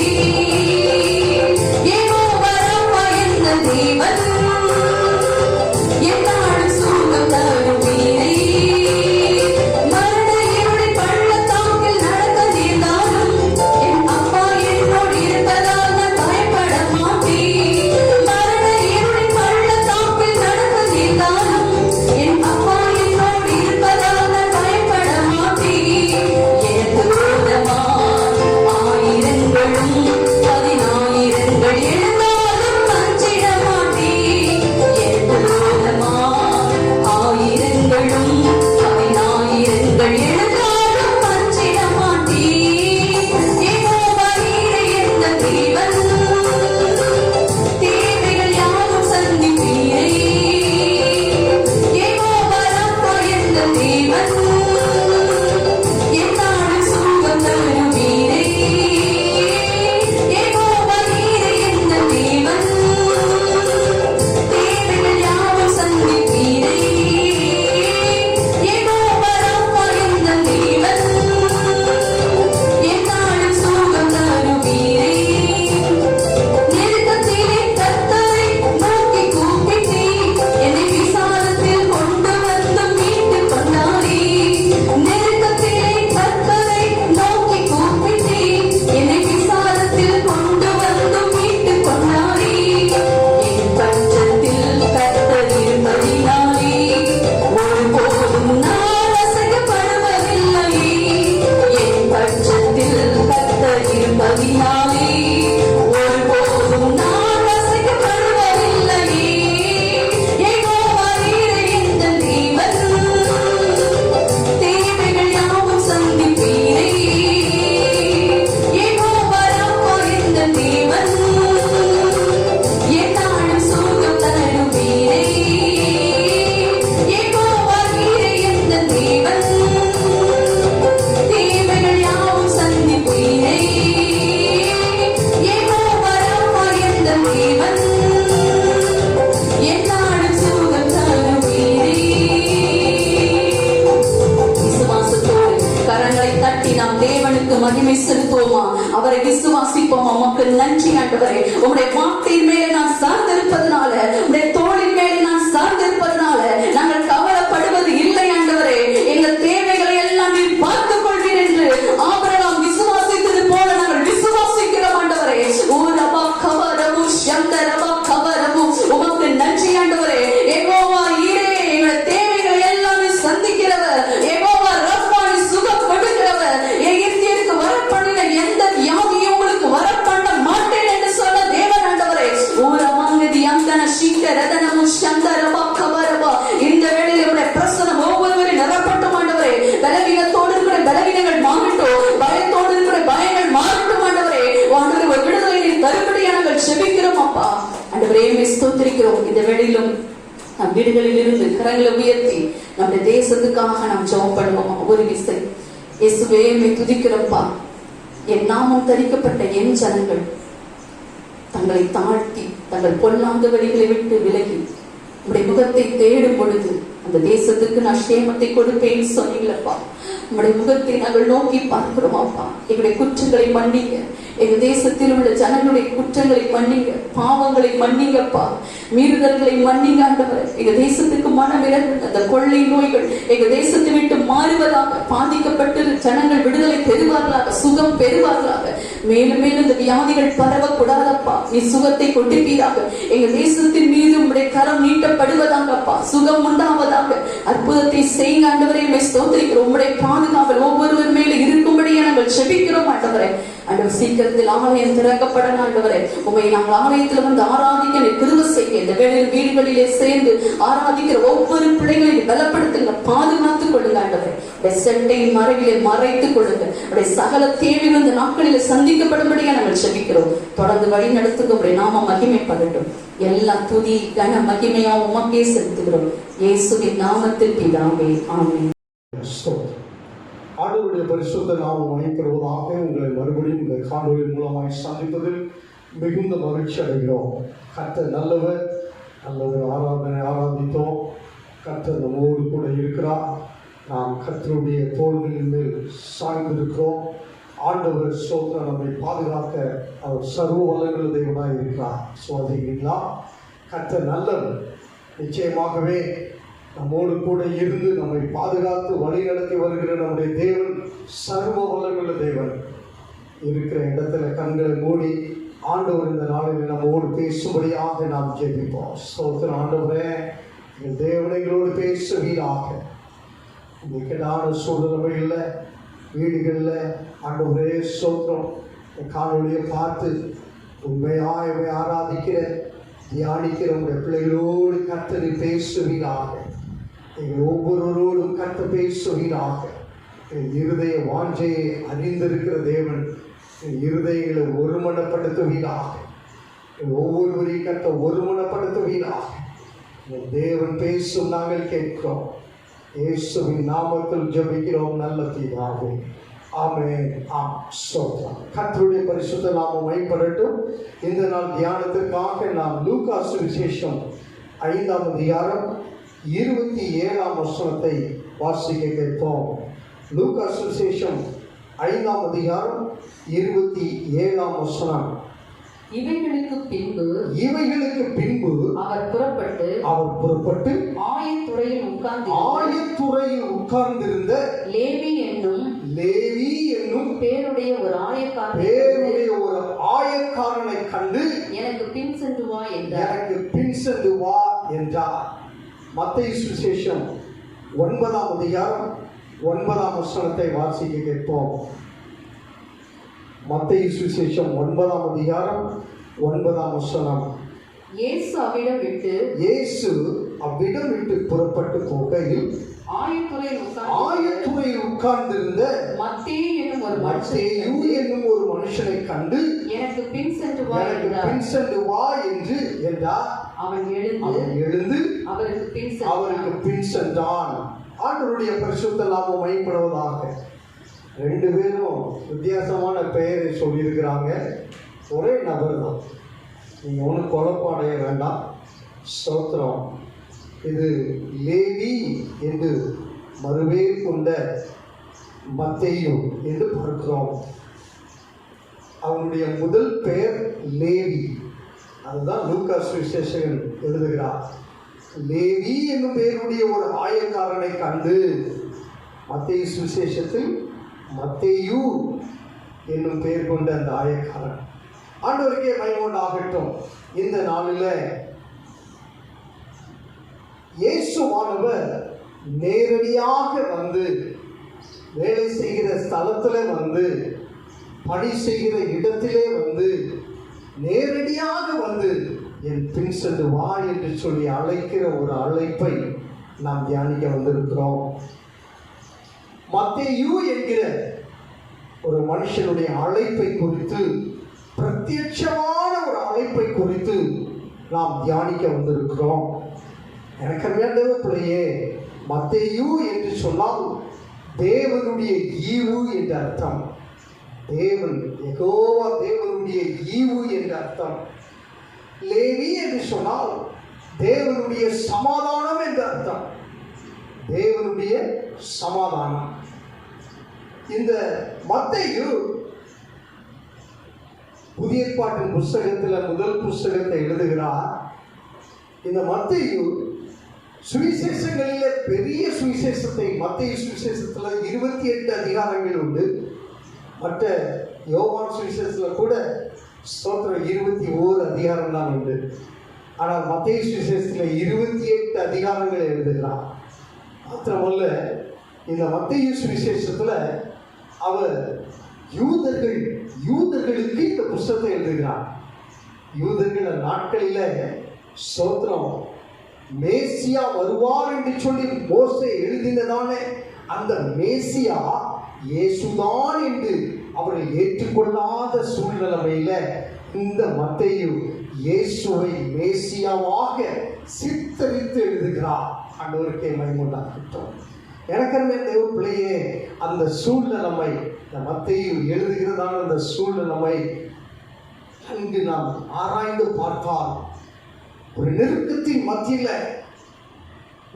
விசுவாசிப்போம். உமக்கு நன்றி ஆண்டவரே. உம்முடைய வார்த்தையின் மேலே நான் சார்ந்திருப்பதனால, உம்முடைய தோளின் மேலே நான் சார்ந்திருப்பதனால நாங்கள் கவலைப்படுவது இல்லை ஆண்டவரே. எங்கள் தேவைகளை எல்லாம் நீர் பார்த்துக் கொள்வீர் என்று ஆபிரகாம் விசுவாசித்தது போல நாங்கள் விசுவாசிக்கிறோம் ஆண்டவரே. ஊரபா கவரமு சந்தரபா கவரமு உமக்கு நன்றி ஆண்டவரே. யெகோவா ஈரே, எங்கள் தேவைகளை எல்லாம் சந்திக்கிறவர். யெகோவா ரப்பா, சுகம் கொடுக்கிறவர். எகிப்தியருக்கு வரப்பண்ணின எந்த வியாதியும் உங்களுக்கு வரப்பண்ண மாட்டேன் என்று சொன்ன தேவன் ஆண்டவரே. ஊரமாங்கதி அந்தன சீட்ட ரதனமு சந்தரபா கவரபா இந்த வேளையில் உடைய பிரசனம் ஒவ்வொருவரையும் நிரப்பட்டும் ஆண்டவரே. பலவீனத்தோடு இருக்கிற பலவீனங்கள் மாறட்டும், பயத்தோடு இருக்கிற பயங்கள் மாறட்டும் ஆண்டவரே. ஆண்டவரே, ஒரு விடுதலை நீர் தரும்படியாக நாங்கள் செபிக்கிறோம் அப்பா. ஆண்டவரே, ஸ்தோத்திரிக்கிறோம். இந்த வேளையிலும் நம் வீடுகளில் இருந்து கரங்களை உயர்த்தி நம்முடைய தேசத்துக்காக நாம் ஜெபம் பண்ணுவோம். ஒரு விசை இயேசுவே துதிக்கிறோம்ப்பா. என் நாமம் தரிக்கப்பட்ட என் ஜனங்கள் தங்களை தாழ்த்தி தங்கள் பொல்லாத வழிகளை விட்டு விலகி உங்களுடைய முகத்தை தேடும் பொழுது அந்த தேசத்துக்கு நான் சேமத்தை கொடுப்பேன்னு சொன்னீங்களப்பா. உங்களுடைய முகத்தை நாங்கள் நோக்கி பார்க்கிறோம் அப்பா. எங்களுடைய குற்றங்களை மன்னிங்க. எங்க தேசத்தில் உள்ள ஜனங்களுடைய குற்றங்களை மன்னிங்க, பாவங்களை மன்னிங்கப்பா, மீறுதல்களை மன்னிங்க ஆண்டவரே. எங்க தேசத்துக்கு மனமிறங்கு. அந்த கொள்ளை நோய்கள் எங்க தேசத்தை விட்டு மாறுவதாக, பாதிக்கப்பட்டு ஜனங்கள் விடுதலை பெறுவார்களாக, சுகம் பெறுவார்களாக. மேலும் மேலும் இந்த வியாதிகள் பரவக்கூடாதப்பா. நீ சுகத்தை கொடுப்பீராக. எங்க தேசத்தின் மீது உங்களுடைய கரம் நீட்டப்படுவதாகப்பா. சுகம் உண்டாவதாக. அற்புதத்தை செய்யுங்க ஆண்டவரே. ஸ்தோத்திரிக்கிறோம். உங்களுடைய பாதுகாவல் ஒவ்வொருவர் மேல இருக்கும்படியே நாங்கள் செபிக்கிறோம் ஆண்டவரே. ஆண்டவர், சீக்கிரத்தில் ஆலயம் திறக்கப்பட ஆண்டவரே. உண்மை நாங்கள் ஆலயத்தில் வந்து ஆராதிக்க கிருபை செய்ய. இந்த வேளையில் வீடுகளிலே சேர்ந்து ஆராதிக்கிற ஒவ்வொரு பிள்ளைகளையும் பலப்படுத்துங்க, பாதுகாத்துக் கொள்ளுங்க ஆண்டவரே. செட்டையின் மறைவிலே மறைத்துக் கொள்ளுங்க. அவருடைய சகல தேவைகள் இந்த நாட்களில் சந்திக்கப்படும்படியா நாங்கள் செபிக்கிறோம். தொடர்ந்து வழி நடத்துங்க. உடைய நாம மகிமைப்படட்டும். எல்லா துதி கன மகிமையா உமக்கே செலுத்துகிறோம். இயேசுவின் நாமத்தில் பிதாவே, ஆமென். ஆண்டவருடைய பரிசுத்த நாமம் மகிமைப்படுவதாக. உங்களை மறுபடியும் இந்த காணொலி மூலமாய் சந்திப்பதில் மிகுந்த மகிழ்ச்சி அடைகிறோம். கர்த்தர் நல்லவர். நல்லது ஆராதித்தோம். கர்த்தர் நம்மோடு கூட இருக்கிறார். நாம் கர்த்தருடைய தோள்களின் மேல் சாய்ந்திருக்கிறோம். ஆண்டவர் ஸ்தோத்திரம். நம்மை பாதுகாக்க அவர் சர்வ வல்லமையுள்ள தேவனாய் இருக்கிறார். சோதிக்கிறீங்களா? கர்த்தர் நல்லவர். நிச்சயமாகவே நம்மோடு கூட இருந்து நம்மை பாதுகாத்து வழி நடத்தி வருகிற நம்முடைய தேவன் சர்வ வல்லமையுள்ள தேவன். இருக்கிற இடத்துல கண்களை மூடி ஆண்டவர் இந்த நாளில் நம்மோடு பேசும்படியாக நாம் ஜெபிப்போம். ஸ்தோத்திரம். ஆண்டவரே, எங்கள் தேவனைகளோடு பேசுவீராக. இன்றைக்கான சூழ்நிலைகளில் வீடுகளில் ஆண்டவரே ஸ்தோத்திரம் காணொலியை பார்த்து உண்மையாக ஆராதிக்கிற தியானிக்கிற உடைய பிள்ளைகளோடு கர்த்தரை பேசுவீராக. எங்கள் ஒவ்வொருவரோடும் கர்த்தர் பேசுவீராக. என் இருதய வாஞ்சையை அறிந்திருக்கிற தேவன் என் இருதயங்களை ஒருமனப்படுத்துவீராக. என் ஒவ்வொருவரையும் கர்த்தர் ஒருமனப்படுத்துவீராக. என் தேவன் பேசும் நாங்கள் கேட்கிறோம். இயேசுவின் நாமத்தில் ஜெபிக்கிறோம் நல்ல பிதாவே, ஆமென். ஸ்தோத்திரம். கர்த்தருடைய பரிசுத்த நாமம் மகிமைப்படட்டும். இந்த நாள் தியானத்திற்காக நாம் லூக்கா சுவிசேஷம் 5ஆம் அதிகாரம் 27ஆம் வசனத்தை வாசிக்க கேட்போம். லூக்கா சுவிசேஷம் 5ஆம் அதிகாரம் 27ஆம் வசனம். இவைகளுக்கு பின்பு அவர் புறப்பட்டு ஆயத்துறையில் உட்கார்ந்திருந்த லேவி என்னும் பேருடைய ஒரு ஆயக்காரனை கண்டு எனக்கு பின் சென்று வா என்றார். மத்தேயு சுவிசேஷம் 9ஆம் அதிகாரம் 9ஆம் வசனத்தை வாசிக்க கேட்போம். மத்தேயு சுவிசேஷம் 9ஆம் அதிகாரம் 9ஆம் வசனம். இயேசு அவ்விடம் விட்டு புறப்பட்டு போகையில் ஆயத்துறையில் உட்கார்ந்திருந்த மத்தேயு என்னும் ஒரு மனுஷனை கண்டு எனக்கு பின் சென்று வா என்று என்றார். அவன் எழுந்து அவருக்கு பின் சென்றான். ஆண்டவருடைய பரிசுத்த நாமம் மகிமைப்படுவதாக. 2 பேரும் வித்தியாசமான பெயரை சொல்லியிருக்கிறாங்க. ஒரே நபர் தான். நீங்கள் ஒன்றும் குழப்படைய வேண்டாம். ஸ்தோத்திரம். இது லேவி என்று மறுபேர் கொண்ட மத்தேயு என்று பார்க்கிறோம். அவனுடைய முதல் பெயர் லேவி. அதுதான் லூக்கா சுவிசேஷகன் எழுதுகிறார். லேவி என்னும் பெயருடைய ஒரு ஆயக்காரனை கண்டு, மத்தேயு சுவிசேஷத்தில் மத்தேயு என்னும் பெயர் கொண்ட அந்த ஆயக்காரன். ஆண்டவருக்கே மகிமை. இந்த நாளில் இயேசுவானவர் நேரடியாக வந்து வேலை செய்கிற ஸ்தலத்தில் வந்து, பணி செய்கிற இடத்திலே வந்து, நேரடியாக வந்து என் பின் சென்று வா என்று சொல்லி அழைக்கிற ஒரு அழைப்பை நாம் தியானிக்க வந்திருக்கிறோம். மத்தேயு என்கிற ஒரு மனுஷனுடைய அழைப்பை குறித்து, பிரத்யட்சமான ஒரு அழைப்பை குறித்து நாம் தியானிக்க வந்திருக்கிறோம். எனக்கு வேண்டிய பிள்ளையே, மத்தேயு என்று சொன்னால் தேவனுடைய ஈவு என்ற அர்த்தம். தேவன் யெகோவா தேவனுடைய ஈவு என்ற அர்த்தம். லேவி என்று சொன்னால் தேவனுடைய சமாதானம் என்ற அர்த்தம். தேவனுடைய சமாதானம். இந்த மத்தேயு புதிய ஏற்பாட்டின் புஸ்தகத்தில் முதல் புஸ்தகத்தை எழுதுகிறார். இந்த மத்தேயு சுவிசேஷங்களிலே பெரிய சுவிசேஷத்தை, மத்தேயு சுவிசேஷத்தில் 28 அதிகாரங்கள் உண்டு. மற்ற யோவான் சுவிசேஷத்தில் கூட ஸ்தோத்திரம் 21 அதிகாரம் தான் உண்டு. ஆனால் மத்தேயு சுவிசேஷத்தில் 28 அதிகாரங்களை எழுதுகிறார். மாத்திரமல்ல, இந்த மத்தேயு சுவிசேஷத்தில் அவர் யூதர்களுக்கு இந்த புஸ்தகத்தை எழுதுகிறார். யூதர்கள் நாட்களில் ஸ்தோத்திரம் மேசியா வருவார் என்று சொல்லி மோசே எழுதினதான அந்த மேசியா இயேசுதான் என்று அவர்கள் ஏற்றுக்கொள்ளாத சூழ்நிலையில இந்த மத்தேயு இயேசுவை மேசியாவாக சித்தரித்து எழுதுகிறார். ஆண்டவருக்கே மகிமை உண்டாகட்டும். எனக்கு தேவ பிள்ளையே, அந்த சூழ்நிலைமை, இந்த மத்தேயு எழுதுகிறதான அந்த சூழ்நிலைமை அங்கு நாம் ஆராய்ந்து பார்த்தால், ஒரு நெருக்கத்தின் மத்தியில்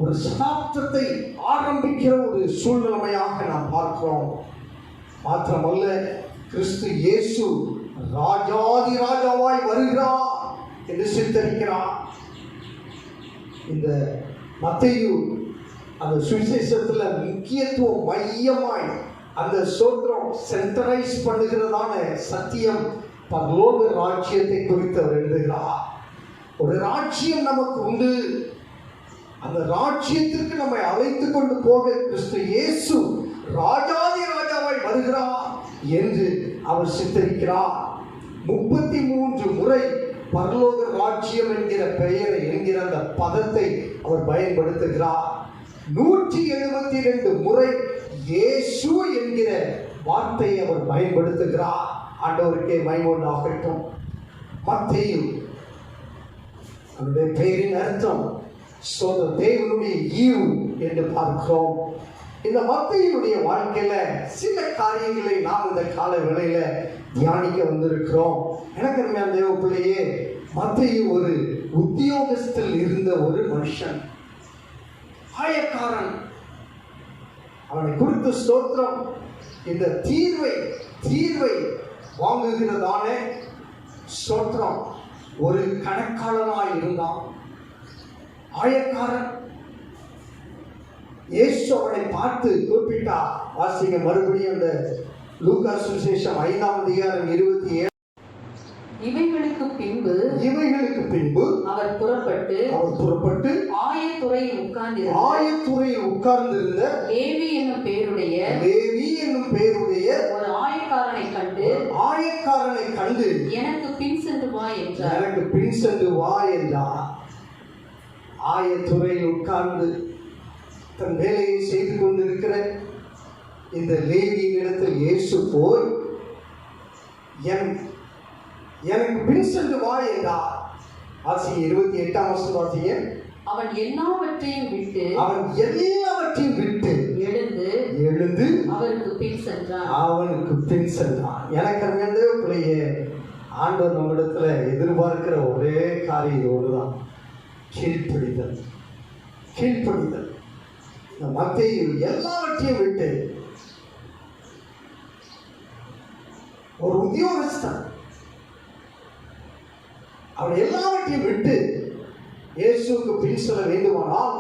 ஒரு சதாப்தத்தை ஆரம்பிக்கிற ஒரு சூழ்நிலைமையாக நாம் பார்க்கிறோம். மாத்திரமல்ல, கிறிஸ்து இயேசு ராஜாதி ராஜாவாய் வருகிறார் என்று சித்தரிக்கிறார். இந்த மத்தேயு அந்த சுவிசேஷத்தில் முக்கியத்துவம் மையமாய் அந்த சோத்திரம் சென்ட்ரலைஸ் பண்ணுகிறதான சத்தியம், பரலோக ராஜ்யத்தை குறித்து அவர் எழுதுகிறார். ஒரு ராஜ்யம் நமக்கு உண்டு. அந்த ராஜ்யத்திற்கு நம்மை அழைத்து கொண்டு போக கிறிஸ்து இயேசு ராஜாதி ராஜாவாய் வருகிறார் என்று அவர் சித்தரிக்கிறார். 33 முறை பரலோக ராஜ்யம் என்கிற பெயரை, என்கிற அந்த பதத்தை அவர் பயன்படுத்துகிறார். 172 முறை இயேசு என்கிற வார்த்தையை அவர் பயன்படுத்துகிறார். ஆண்டவருக்கே மகிமை உண்டாகட்டும். மத்தேயு அவருடைய பெயரின் அர்த்தம் தேவனுடைய ஈவு என்று பார்க்கிறோம். இந்த மத்தேயுடைய வாழ்க்கையில சில காரியங்களை நாம் இந்த கால வேளையில தியானிக்க வந்திருக்கிறோம். எனக்கு அருமையான தேவ பிள்ளையே, மத்தேயு ஒரு உத்தியோகத்தில் இருந்த ஒரு மனுஷன், ஆயக்காரன். அவனை குறித்து ஸ்தோத்திரம் இந்த தீர்வை வாங்குகிறதான ஸ்தோத்திரம் ஒரு கணக்காளனாய் இருந்தான். ஆயக்காரன். இயேசு அவனை பார்த்து கூப்பிட்டார். வாசிங்க மறுபடியும் அந்த லூக்கா சுவிசேஷம் 5ஆம் அதிகாரம் 27. இவைகளுக்கு பின்பு அவர் புறப்பட்டு ஆயத்துறையில் உட்கார்ந்திருந்த லேவி என்னும் பெயருடைய ஒரு ஆயக்காரனை கண்டு எனக்கு பின் சென்று வா என்றார். ஆயத்துறையில் உட்கார்ந்து தன் வேலையை செய்து கொண்டிருக்கிற இந்த லேவியின் இடத்தில் இயேசு போய் எனக்கு பின் சென்று வா என்றார். வாசிங்க 28ஆம் வசனம் வாசிங்க. அவன் எல்லாவற்றையும் விட்டு எழுந்து அவருக்கு பின் சென்றான். எனக்கு அந்த பிள்ளையே, ஆண்டவர் நம்மிடத்துல எதிர்பார்க்கிற ஒரே காரியம் ஒன்றுதான், கீழ்ப்படிதல். இந்த மத்தேயு எல்லாவற்றையும் விட்டு ஒரு உத்தியோகஸ்தன். அவன் எல்லாவற்றையும் விட்டு இயேசுவுக்கு பின் செல்ல வேண்டுமானால்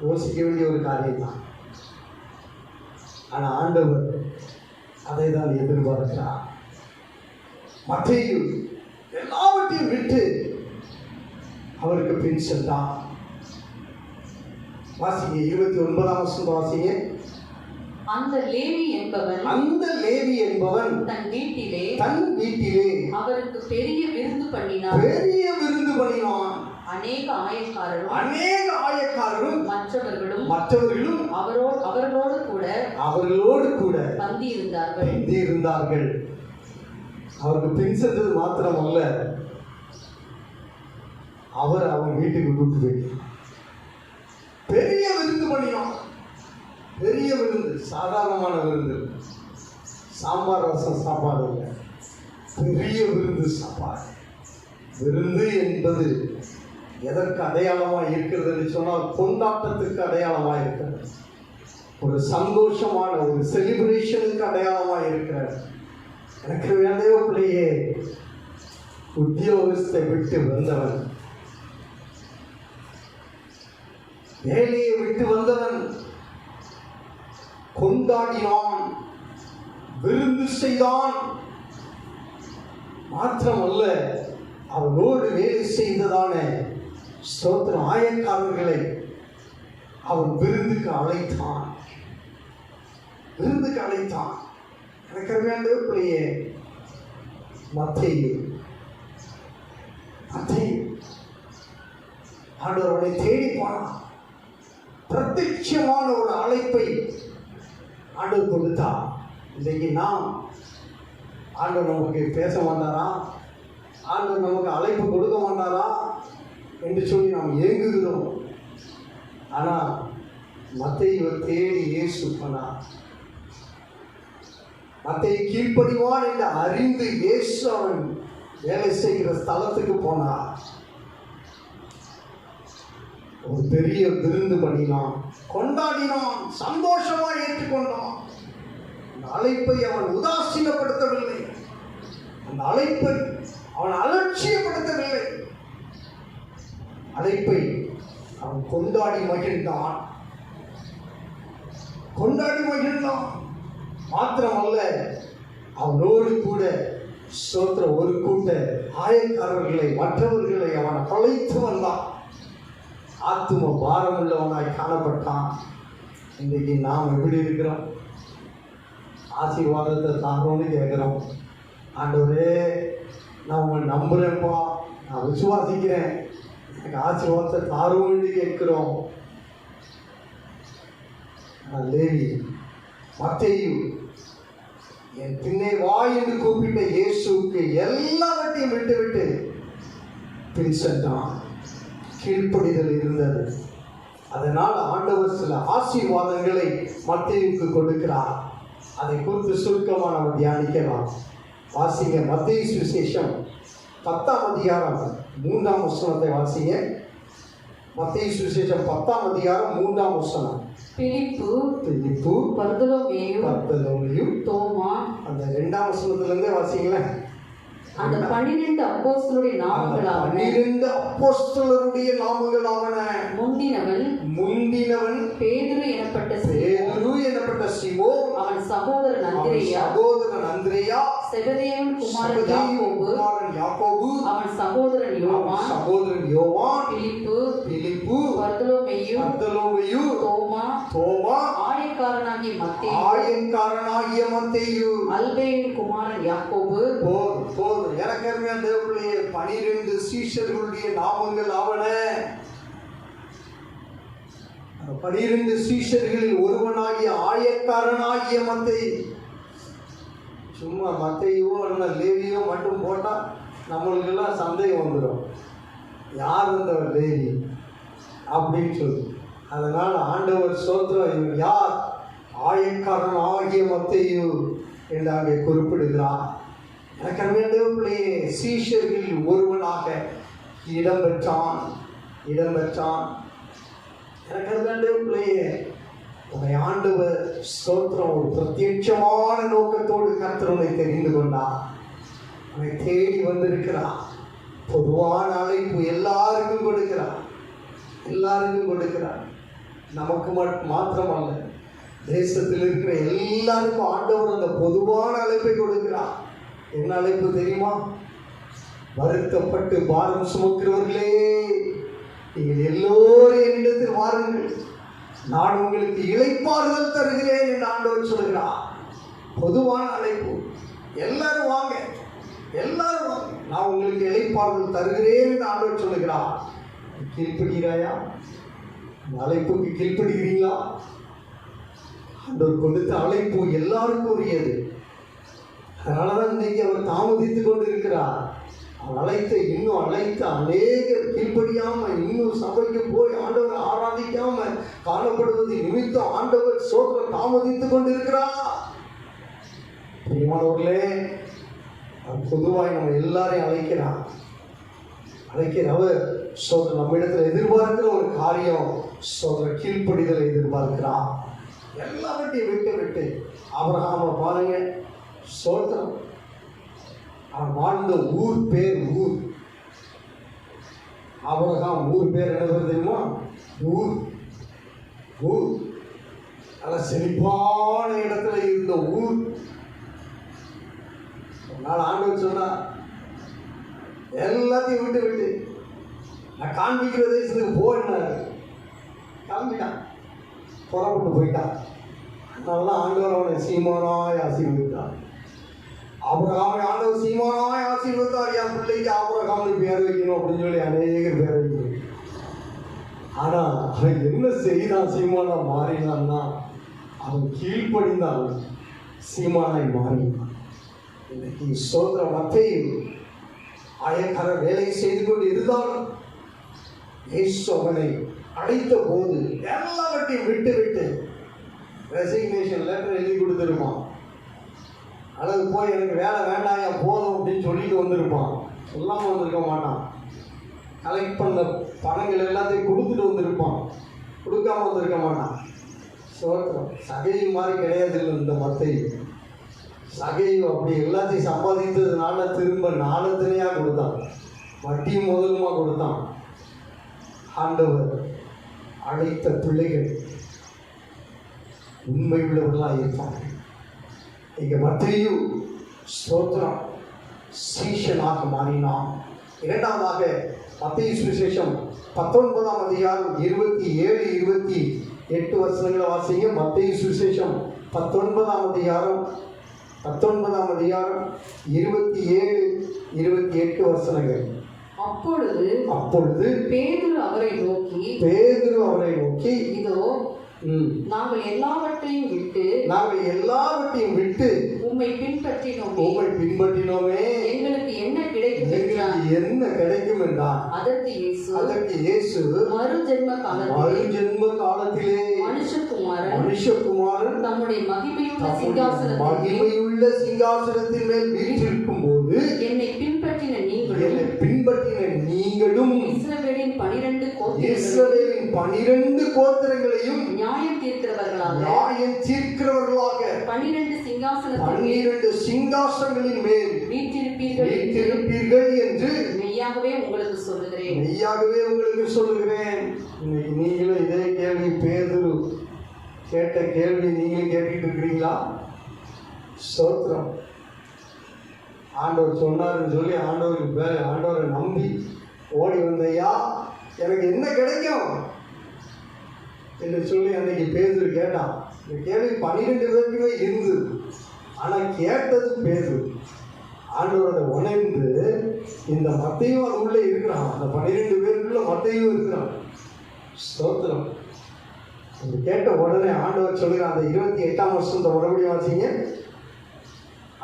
யோசிக்க வேண்டிய ஒரு காரியம் தான். ஆனா ஆண்டவர் அதை தான் எதிர்பார்க்கிறார். மத்தேயு எல்லாவற்றையும் விட்டு அவருக்கு பின் சென்றான். வாசிங்க 29ஆம் வசனம் வாசிங்க. அந்த லேவி என்பவன் தன் வீட்டிலே அவருக்கு பெரிய விருந்து பண்ணினான். அநேக ஆயக்காரரும் மற்றவர்களும் அவர்களோடு கூட பந்தி இருந்தார்கள். அவருக்கு பின் சென்றது மாத்திரமல்ல, அவர் அவன் வீட்டுக்கு கூட்டு போய் பெரிய விருந்து பண்ணினான். பெரிய விருந்து, சாதாரணமான விருந்து, சாம்பார் ரசம் சாப்பாடு இல்லை, பெரிய விருந்து சாப்பாடு. விருந்து என்பது எதற்கு அடையாளமாக இருக்கிறது என்று சொன்னால் கொண்டாட்டத்துக்கு அடையாளமாக இருக்கிறது. ஒரு சந்தோஷமான ஒரு செலிப்ரேஷனுக்கு அடையாளமாக இருக்கிறது. எனக்கு வேலையோ பிள்ளையே, உத்தியோகத்தை விட்டு வந்தவன், வேலையை விட்டு வந்தவன் கொண்டாடினான், விருந்து செய்தான். மாத்திரமல்ல, அவனோடு வேலை செய்ததான ஸ்தோத்திரம் ஆயக்காரர்களை அவன் விருந்துக்கு அழைத்தான். எனக்கு வேண்டிய பிள்ளையே, மத்தேயு ஆண்டவர் அவனை தேடி போனான். பிரத்யட்சமான ஒரு அழைப்பை ஆண்டவர் கொடுத்தா. இன்றைக்கு நாம் ஆண்டவர் நமக்கு பேச மாட்டாரா, ஆண்டவர் நமக்கு அழைப்பு கொடுக்க மாட்டாரா என்று சொல்லி நாம் ஏங்குகிறோம். ஆனால் மத்தேயுவை தேடி இயேசு போனார். மத்தேயு கீழ்ப்படிவான் என்று அறிந்து இயேசு அவன் வேலை செய்கிற ஸ்தலத்துக்கு போனார். ஒரு பெரிய விருந்து பண்ணினான், கொண்டாடினான், சந்தோஷமா ஏற்றுக்கொண்டான். அந்த அழைப்பை அவன் உதாசீனப்படுத்தவில்லை, அந்த அழைப்பை அவன் அலட்சியப்படுத்தவில்லை. அழைப்பை அவன் கொண்டாடி மகிழ்ந்தான். மாத்திரமல்ல, அவனோடு கூட சோத்திர ஒரு கூட்ட ஆயக்காரர்களை மற்றவர்களை அவன் அழைத்து வந்தான். ஆத்தும பாரம் உள்ளவனாய் காணப்பட்டான். இன்றைக்கு நாம் எப்படி இருக்கிறோம்? ஆசீர்வாதத்தை தாரோன்னு கேட்குறோம். ஆண்டவரே, நான் உங்களை நம்புகிறேன்ப்பா, நான் விசுவாசிக்கிறேன், எனக்கு ஆசீர்வாதத்தை தாரோன்னு கேட்கிறோம். லேவி மத்தேயு என் பின்னே வா என்று கூப்பிட்ட இயேசுக்கு எல்லாவற்றையும் விட்டு பின் சென்றான். கீழ்ப்படிதல் இருந்தது. அதனால் ஆண்டவர் சில ஆசீர்வாதங்களை மத்தேயுக்கு கொடுக்கிறார். அதை குறித்து சுருக்கமாக நம்ம தியானிக்கலாம். வாசிங்க, மத்தேயு சுவிசேஷம் 10ஆம் அதிகாரம் 3ஆம் வசனத்தை வாசிங்க. மத்தேயு சுவிசேஷம் 10ஆம் அதிகாரம் 3ஆம் வசனம். பிலிப்பு பர்தலோமேயு தோமா. அந்த 2ஆம் வசனத்திலிருந்தே வாசிங்களேன். அந்த 12 அப்போஸ்தலருடைய நாமங்களாவன முந்தினவன் பேதுரு எனப்பட்ட சீமோன், அவன் சகோதரன் அந்திரேயா, செபதேயுவின் குமாரன் யாக்கோபு, அவன் சகோதரன் யோவான், பிலிப்பு, பர்தலோமேயு, தோமா, ஆயக்காரனாகிய மத்தேயு, அல்பேயின் குமாரன் யாக்கோபு. எனக்கு அருமையான தேவர்களே, 12 சீஷர்களுடைய நாமங்கள் ஆவன. 12 சீஷர்களில் ஒருவனாகிய ஆயக்காரனாகிய மத்தேயு. சும்மா மத்தேயோ அல்ல லேவியோ மட்டும் போட்டால் நம்மளுக்கெல்லாம் சந்தேகம் வந்துடும், யார் அந்த லேவி அப்படின்னு சொல்லி. அதனால் ஆண்டவர் ஸ்தோத்திரம், இவர் யார்? ஆயக்காரன் ஆகிய மத்தேயு என்று அங்கே குறிப்பிடுகிறார். எனக்கு வேண்டிய சீஷர்களில் ஒருவனாக இடம்பெற்றான். எனக்கு வேண்டிய உன்னை ஆண்டவர் ஸ்தோத்திரம் ஒரு பிரத்யட்சமான நோக்கத்தோடு கர்த்தர் உன்னை தெரிந்து கொண்டார். உன்னை தேடி வந்திருக்கிறார். பொதுவான அழைப்பு எல்லாருக்கும் கொடுக்கிறார். எல்லாருக்கும் கொடுக்கிறார். நமக்கு மாத்திரமல்ல, தேசத்தில் இருக்கிற எல்லாருக்கும் ஆண்டவர் அந்த பொதுவான அழைப்பை கொடுக்கிறார். என்ன அழைப்பு தெரியுமா? வருத்தப்பட்டு பாரம் சுமக்கிறவர்களே, நீங்கள் எல்லோரும் என்னிடத்தில் வாருங்கள், நான் உங்களுக்கு இளைப்பாறுதல் தருகிறேன் என்று ஆண்டவர் சொல்கிறார். பொதுவான அழைப்பு. எல்லாரும் வாங்க, எல்லாரும் வாங்க, நான் உங்களுக்கு இளைப்பாறுதல் தருகிறேன் என்று ஆண்டவர் சொல்லுகிறார். கீழ்ப்படுகிறாயா? அழைப்புக்கு கீழ்ப்படுகிறீங்களா? ஆண்டவர் கொடுத்த அழைப்பு எல்லாருக்கும் உரியது. அதனாலதான் இன்னைக்கு அவர் தாமதித்துக் கொண்டு இருக்கிறார். இன்னும் அழைத்த அநேகர் கீழ்ப்படியாம இன்னும் சபைக்கு போய் ஆண்டவர் ஆராதிக்காம காணப்படுவது நிமித்தம் ஆண்டவர் சோதனை தாமதித்துக் கொண்டிருக்கிறார். பிரியமானவர்களே, பொதுவாய் நம்ம எல்லாரையும் அழைக்கிறவர் சோதனை நம்மிடத்தில் எதிர்பார்க்கிற ஒரு காரியம், சோதனை கீழ்ப்படிதலை எதிர்பார்க்கிறார். எல்லாவற்றையும் விட்டு ஆபிரகாமை பாருங்க, சோதனம் அவன் வாழ்ந்த ஊர் பேர் ஊர். ஆபிரகாம் ஊர் பேர் என்ன தெரியுமா? ஊர். ஊர் நல்ல செழிப்பான இடத்துல இருந்த ஊர். அதனால ஆண்டவர் சொன்னா, எல்லாத்தையும் விட்டு நான் காண்பிக்கிற தேசத்துக்கு போயினாரு. கிளம்பிட்டான், புறப்பட்டு போயிட்டான். அதனால ஆண்டவர் அவனை சீமானாய் ஆசீர்வதித்தார். ஆபிரகாமை ஆண்டவர் சீமானாய் ஆசீர்வதித்தார். என் பிள்ளைக்கு ஆபிரகாம்னு பேர் வைக்கணும் அப்படின்னு சொல்லி அநேகர் பேர் வைக்கணும். ஆனா அவன் என்ன செய்தான்? சீமானா மாறினான்னா அவன் கீழ்ப்படிந்தான், சீமானாய் மாறினான். இன்னைக்கு சோதர மத்தையும் ஆயக்கார வேலை செய்து கொண்டு இருந்தாலும் இயேசு அவனை அழைத்த போது எல்லாவற்றையும் விட்டு ரெசிக்னேஷன் லெட்டர் எழுதி கொடுத்துருப்பான். அல்லது போய் எனக்கு வேலை வேண்டாயா போதும் அப்படின்னு சொல்லிட்டு வந்திருப்பான். சொல்லாமல் வந்திருக்க மாட்டான். கலெக்ட் பண்ண பணங்கள் எல்லாத்தையும் கொடுத்துட்டு வந்திருப்பான். கொடுக்காம வந்திருக்க மாட்டான். சகையை மாதிரி கிடையாது. இல்லை இந்த மத்தை சகையை அப்படி எல்லாத்தையும் சம்பாதித்ததுனால திரும்ப நாளத்தினையாக கொடுத்தான், வட்டி முதலுமா கொடுத்தான். ஆண்டவர் அழைத்த பிள்ளைகள் உண்மை உள்ளவர்களாக இருப்பார்கள். இங்கே மத்தேயு ஸ்தோத்திரம் சீஷனாக மாறினான். இரண்டாவதாக மத்தேயு சுவிசேஷம் 19ஆம் அதிகாரம் 27, 28 வசனங்களை வாசிங்க. மத்தேயு சுவிசேஷம் 19ஆம் அதிகாரம் 27, 28 வசனங்கள். அப்பொழுது பேதுரு அவரை நோக்கி இதோ நாங்கள் எல்லாவற்றையும் விட்டு உம்மை பின்பற்றினோமே, எங்களுக்கு என்ன கிடைக்கும் என்றான். அதற்கு இயேசு மறுஜென்ம காலத்திலே மனுஷகுமாரன் தம்முடைய மகிமையுள்ள சிங்காசனத்தின் மேல் வீற்றிருக்கும் போது என்னை பின்பற்றின நீங்களும் இஸ்ரவேலின் 12 கோத்திரங்களையும் நியாயம் தீர்க்கிறவர்களாக 12 சிங்காசனங்களின் மேல் வீற்றிருப்பீர்கள் என்று மெய்யாகவே உங்களுக்கு சொல்லுகிறேன். நீங்களும் இதே கேள்வி பேதுரு கேட்ட கேள்வி நீங்களும் கேட்டுட்டு இருக்கிறீங்களா? ஸ்தோத்திரம். ஆண்டவர் சொன்னார்னு சொல்லி ஆண்டவரை நம்பி ஓடி வந்தையா, எனக்கு என்ன கிடைக்கும் என்று சொல்லி அன்னைக்கு பேதுரு கேட்டான். இந்த கேள்வி 12 பேருக்குமே இருந்தது. ஆனால் கேட்டது பேதுரு. ஆண்டவரோட உணர்ந்து இந்த மத்தையும் அது உள்ளே இருக்கிறான். அந்த 12 பேருக்குள்ள மத்தையும் இருக்கிறான். ஸ்தோத்திரம். கேட்ட உடனே ஆண்டவர் சொல்லுகிறான். அந்த 28ஆம் வருஷத்தை மறுபடியும் வாசிங்க.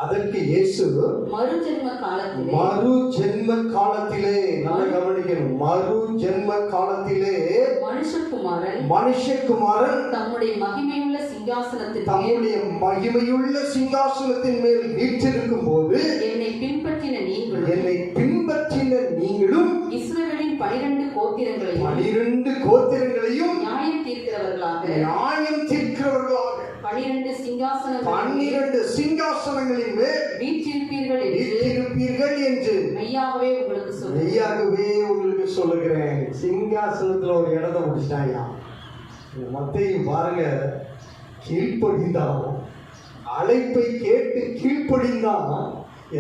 அதற்கு இயேசு மறுஜென்ம காலத்திலே நல்லா கவனிக்கணும். மறுஜென்ம காலத்திலே மனுஷகுமாரன் தம்முடைய மகிமையுள்ள சிங்காசனத்தின் மேல் வீற்றிருக்கும் போது என்னை பின்பற்றின நீங்களும் இஸ்ரவேலின் 12 கோத்திரங்களையும் நியாயம் தீர்க்கிறவர்களாக சிங்காசனங்களின் மேல் வீற்றிருப்பீர்கள் என்று மெய்யாகவே உங்களுக்கு சொல்லுகிறேன். சிங்காசனத்துல ஒரு இடத்தை முடிச்சிட்டாயா. மத்தேயு பாருங்க, கீழ்ப்படிந்தான், அழைப்பை கேட்டு கீழ்ப்படிந்தான்,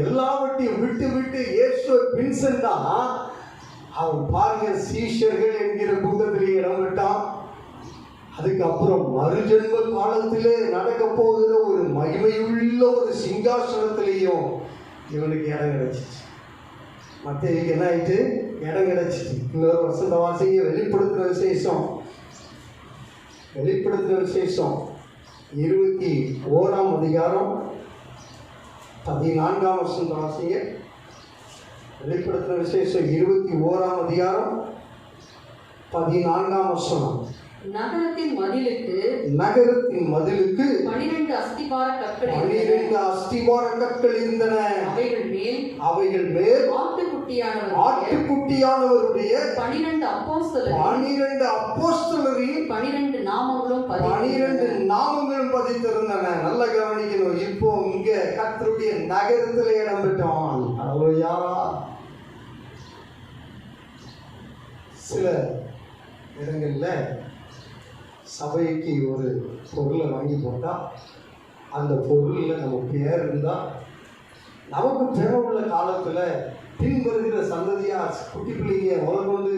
எல்லாவற்றையும் விட்டு விட்டு இயேசுவை பின் சென்றான். அவன் பாருங்க, சீஷர்கள் என்கிற கூட்டத்திலே இடம் விட்டான். அதுக்கப்புறம் மறுஜென்ம காலத்திலே நடக்க போகிற ஒரு மகிமையுள்ள ஒரு சிங்காசனத்திலேயும் இவனுக்கு இடம் கிடைச்சிச்சு. மத்தேயுக்கு என்ன ஆயிட்டு? இடம் கிடைச்சிச்சு. இன்னொரு வசந்த வாசிங்க, வெளிப்படுத்துற விசேஷம் 21ஆம் அதிகாரம் 14ஆம் வசந்த வாசிங்க. வெளிப்படுத்துற விசேஷம் 21ஆம் அதிகாரம் 14ஆம் வசனம். நகரத்தின் மதிலுக்கு 12 அஸ்திபார கற்கள் இருந்தன. அவைகள் மேல் ஆட்டுக்குட்டியானவருடைய 12 அப்போஸ்தலரின் 12 நாமங்களும் பதித்திருந்தன. நல்ல கவனிக்கணும். இப்போ இங்க கர்த்தருடைய நகரத்தில் இடம் பெற்றான். அல்லேலூயா. சில இடங்கள்ல சபைக்கு ஒரு பொருளை வாங்கி போட்டால் அந்த பொருளில் நம்ம பேர் இருந்தால் நமக்கு தேவையுள்ள காலத்தில் பின்வருகிற சந்ததியாக குட்டி பிள்ளைங்க முதற்கொண்டு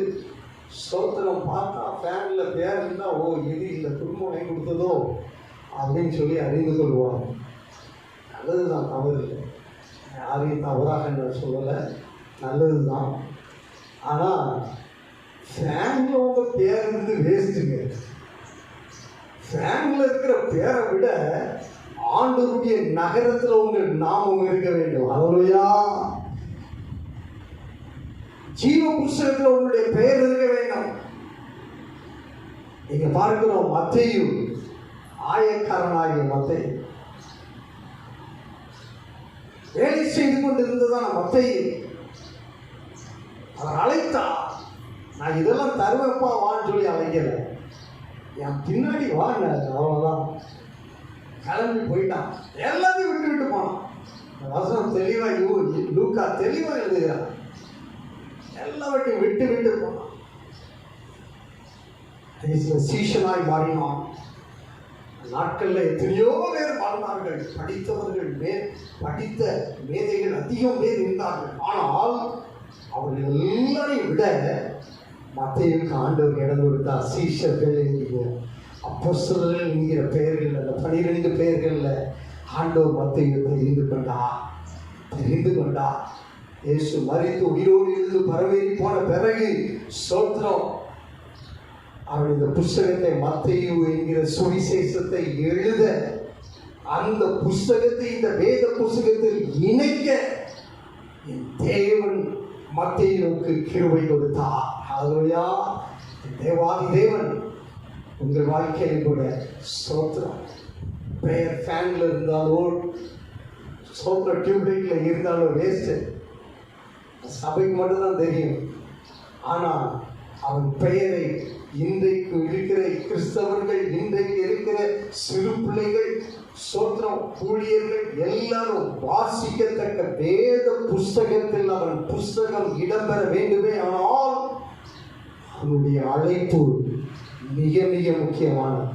ஸ்தோத்திரம் பார்த்தா ஃபேனில் பேர் இருந்தால், ஓ இது இந்த குடும்பம் வாங்கி கொடுத்ததோ அப்படின்னு சொல்லி அறிந்து கொள்வாங்க. நல்லது தான், தவறு இல்லை. யாரையும் தவறாக நான் சொல்லலை, நல்லது தான். ஆனால் ஃபேனில் உங்கள் பேர் இருந்து வேஸ்ட்டுங்க. ஃபேனில் இருக்கிற பேரை விட ஆண்டவருடைய நகரத்தில் உங்கள் நாமம் இருக்க வேண்டும். அல்லேலூயா. ஜீவ புஸ்தகத்தில் உங்களுடைய பெயர் இருக்க வேண்டும். நீங்க பார்க்கிறோம், மத்தேயு, ஆயக்காரனாகிய மத்தேயு வேலை செய்து கொண்டிருந்ததான மத்தேயு அவர் அழைத்தார். நான் இதெல்லாம் தருவேப்பா வான்னு சொல்லி அழைக்கல, என் பின்னாடி வாங்க, அவ்வளோதான். கிளம்பி போயிட்டான். எல்லாத்தையும் விட்டு விட்டு போனான். வசனம் தெளிவாக லூக்கா தெளிவாக எழுதுகிறான். எல்லாவற்றையும் விட்டு விட்டு போனான். சீஷனாய் மாறினான். நாட்களில் எத்தனையோ பேர் வாழ்ந்தார்கள். படித்தவர்கள் படித்த மேதைகள் அதிகம் பேர் இருந்தார்கள். ஆனால் அவர்கள் எல்லாரையும் விட மத்தேயுவுக்கு ஆண்டவர் இடம் கொடுத்தார். சீஷர்கள் என்கிற அப்போஸ்தலர்கள் என்கிற பெயர்கள், அந்த 12 பெயர்களில் ஆண்டவர் மத்தேயுவை தெரிந்து கொண்டார். இயேசு மரித்து உயிரோடு இருந்து பரவேறி போன பிறகு ஸ்தோத்திரம், அவர் இந்த புஸ்தகத்தை, மத்தேயு என்கிற சுவிசேஷத்தை எழுத, அந்த புஸ்தகத்தை இந்த வேத புஸ்தகத்தில் இணைக்க என் தேவன் மத்தேயுவுக்கு கிருபை கொடுத்தார். அல்லேலூயா. தேவாதி தேவன் உங்கள் வாழ்க்கையில் கூட ஸ்தோத்திரம், பெயர் ஃபேனில் இருந்தாலோ ஸ்தோத்திர டியூப்லைட்டில் இருந்தாலோ வேஸ்ட்டு. சபைக்கு மட்டும்தான் தெரியும். ஆனால் அவன் பெயரை இன்றைக்கு இருக்கிற கிறிஸ்தவர்கள், இன்றைக்கு இருக்கிற சிறு பிள்ளைகள், ஸ்தோத்திரம் ஊழியர்கள் எல்லாரும் வாசிக்கத்தக்க வேத புஸ்தகத்தில் அவன் புஸ்தகம் இடம்பெற வேண்டுமே. ஆனால் அவனுடைய அழைப்பு மிக மிக முக்கியமானது.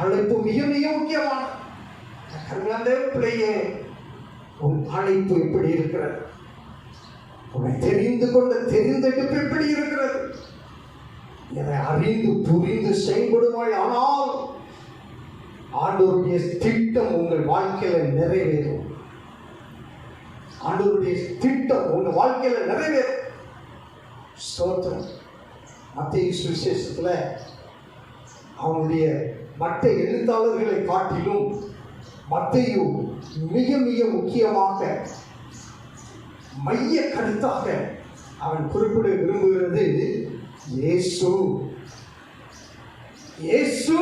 அழைப்பு மிக மிக முக்கியமானது. பிள்ளையே, உன் அழைப்பு எப்படி இருக்கிறது? உன்னை தெரிந்து கொண்ட தெரிந்தெடுப்பு எப்படி இருக்கிறது? இதை அறிந்து புரிந்து செயல்படுவாய். ஆனால் ஆண்டவருடைய திட்டம் உங்கள் வாழ்க்கையில நிறைவேறும். ஆண்டவருடைய திட்டம் உங்கள் வாழ்க்கையில நிறைவேறும். ஸ்தோத்திரம். மத்தேயு சுவிசேஷத்துல அவனுடைய மற்ற எழுத்தாளர்களை காட்டிலும் மத்தேயு மிக மிக முக்கியமாக மைய கருத்தாக அவன் குறிப்பிட விரும்புகிறது இயேசு. இயேசு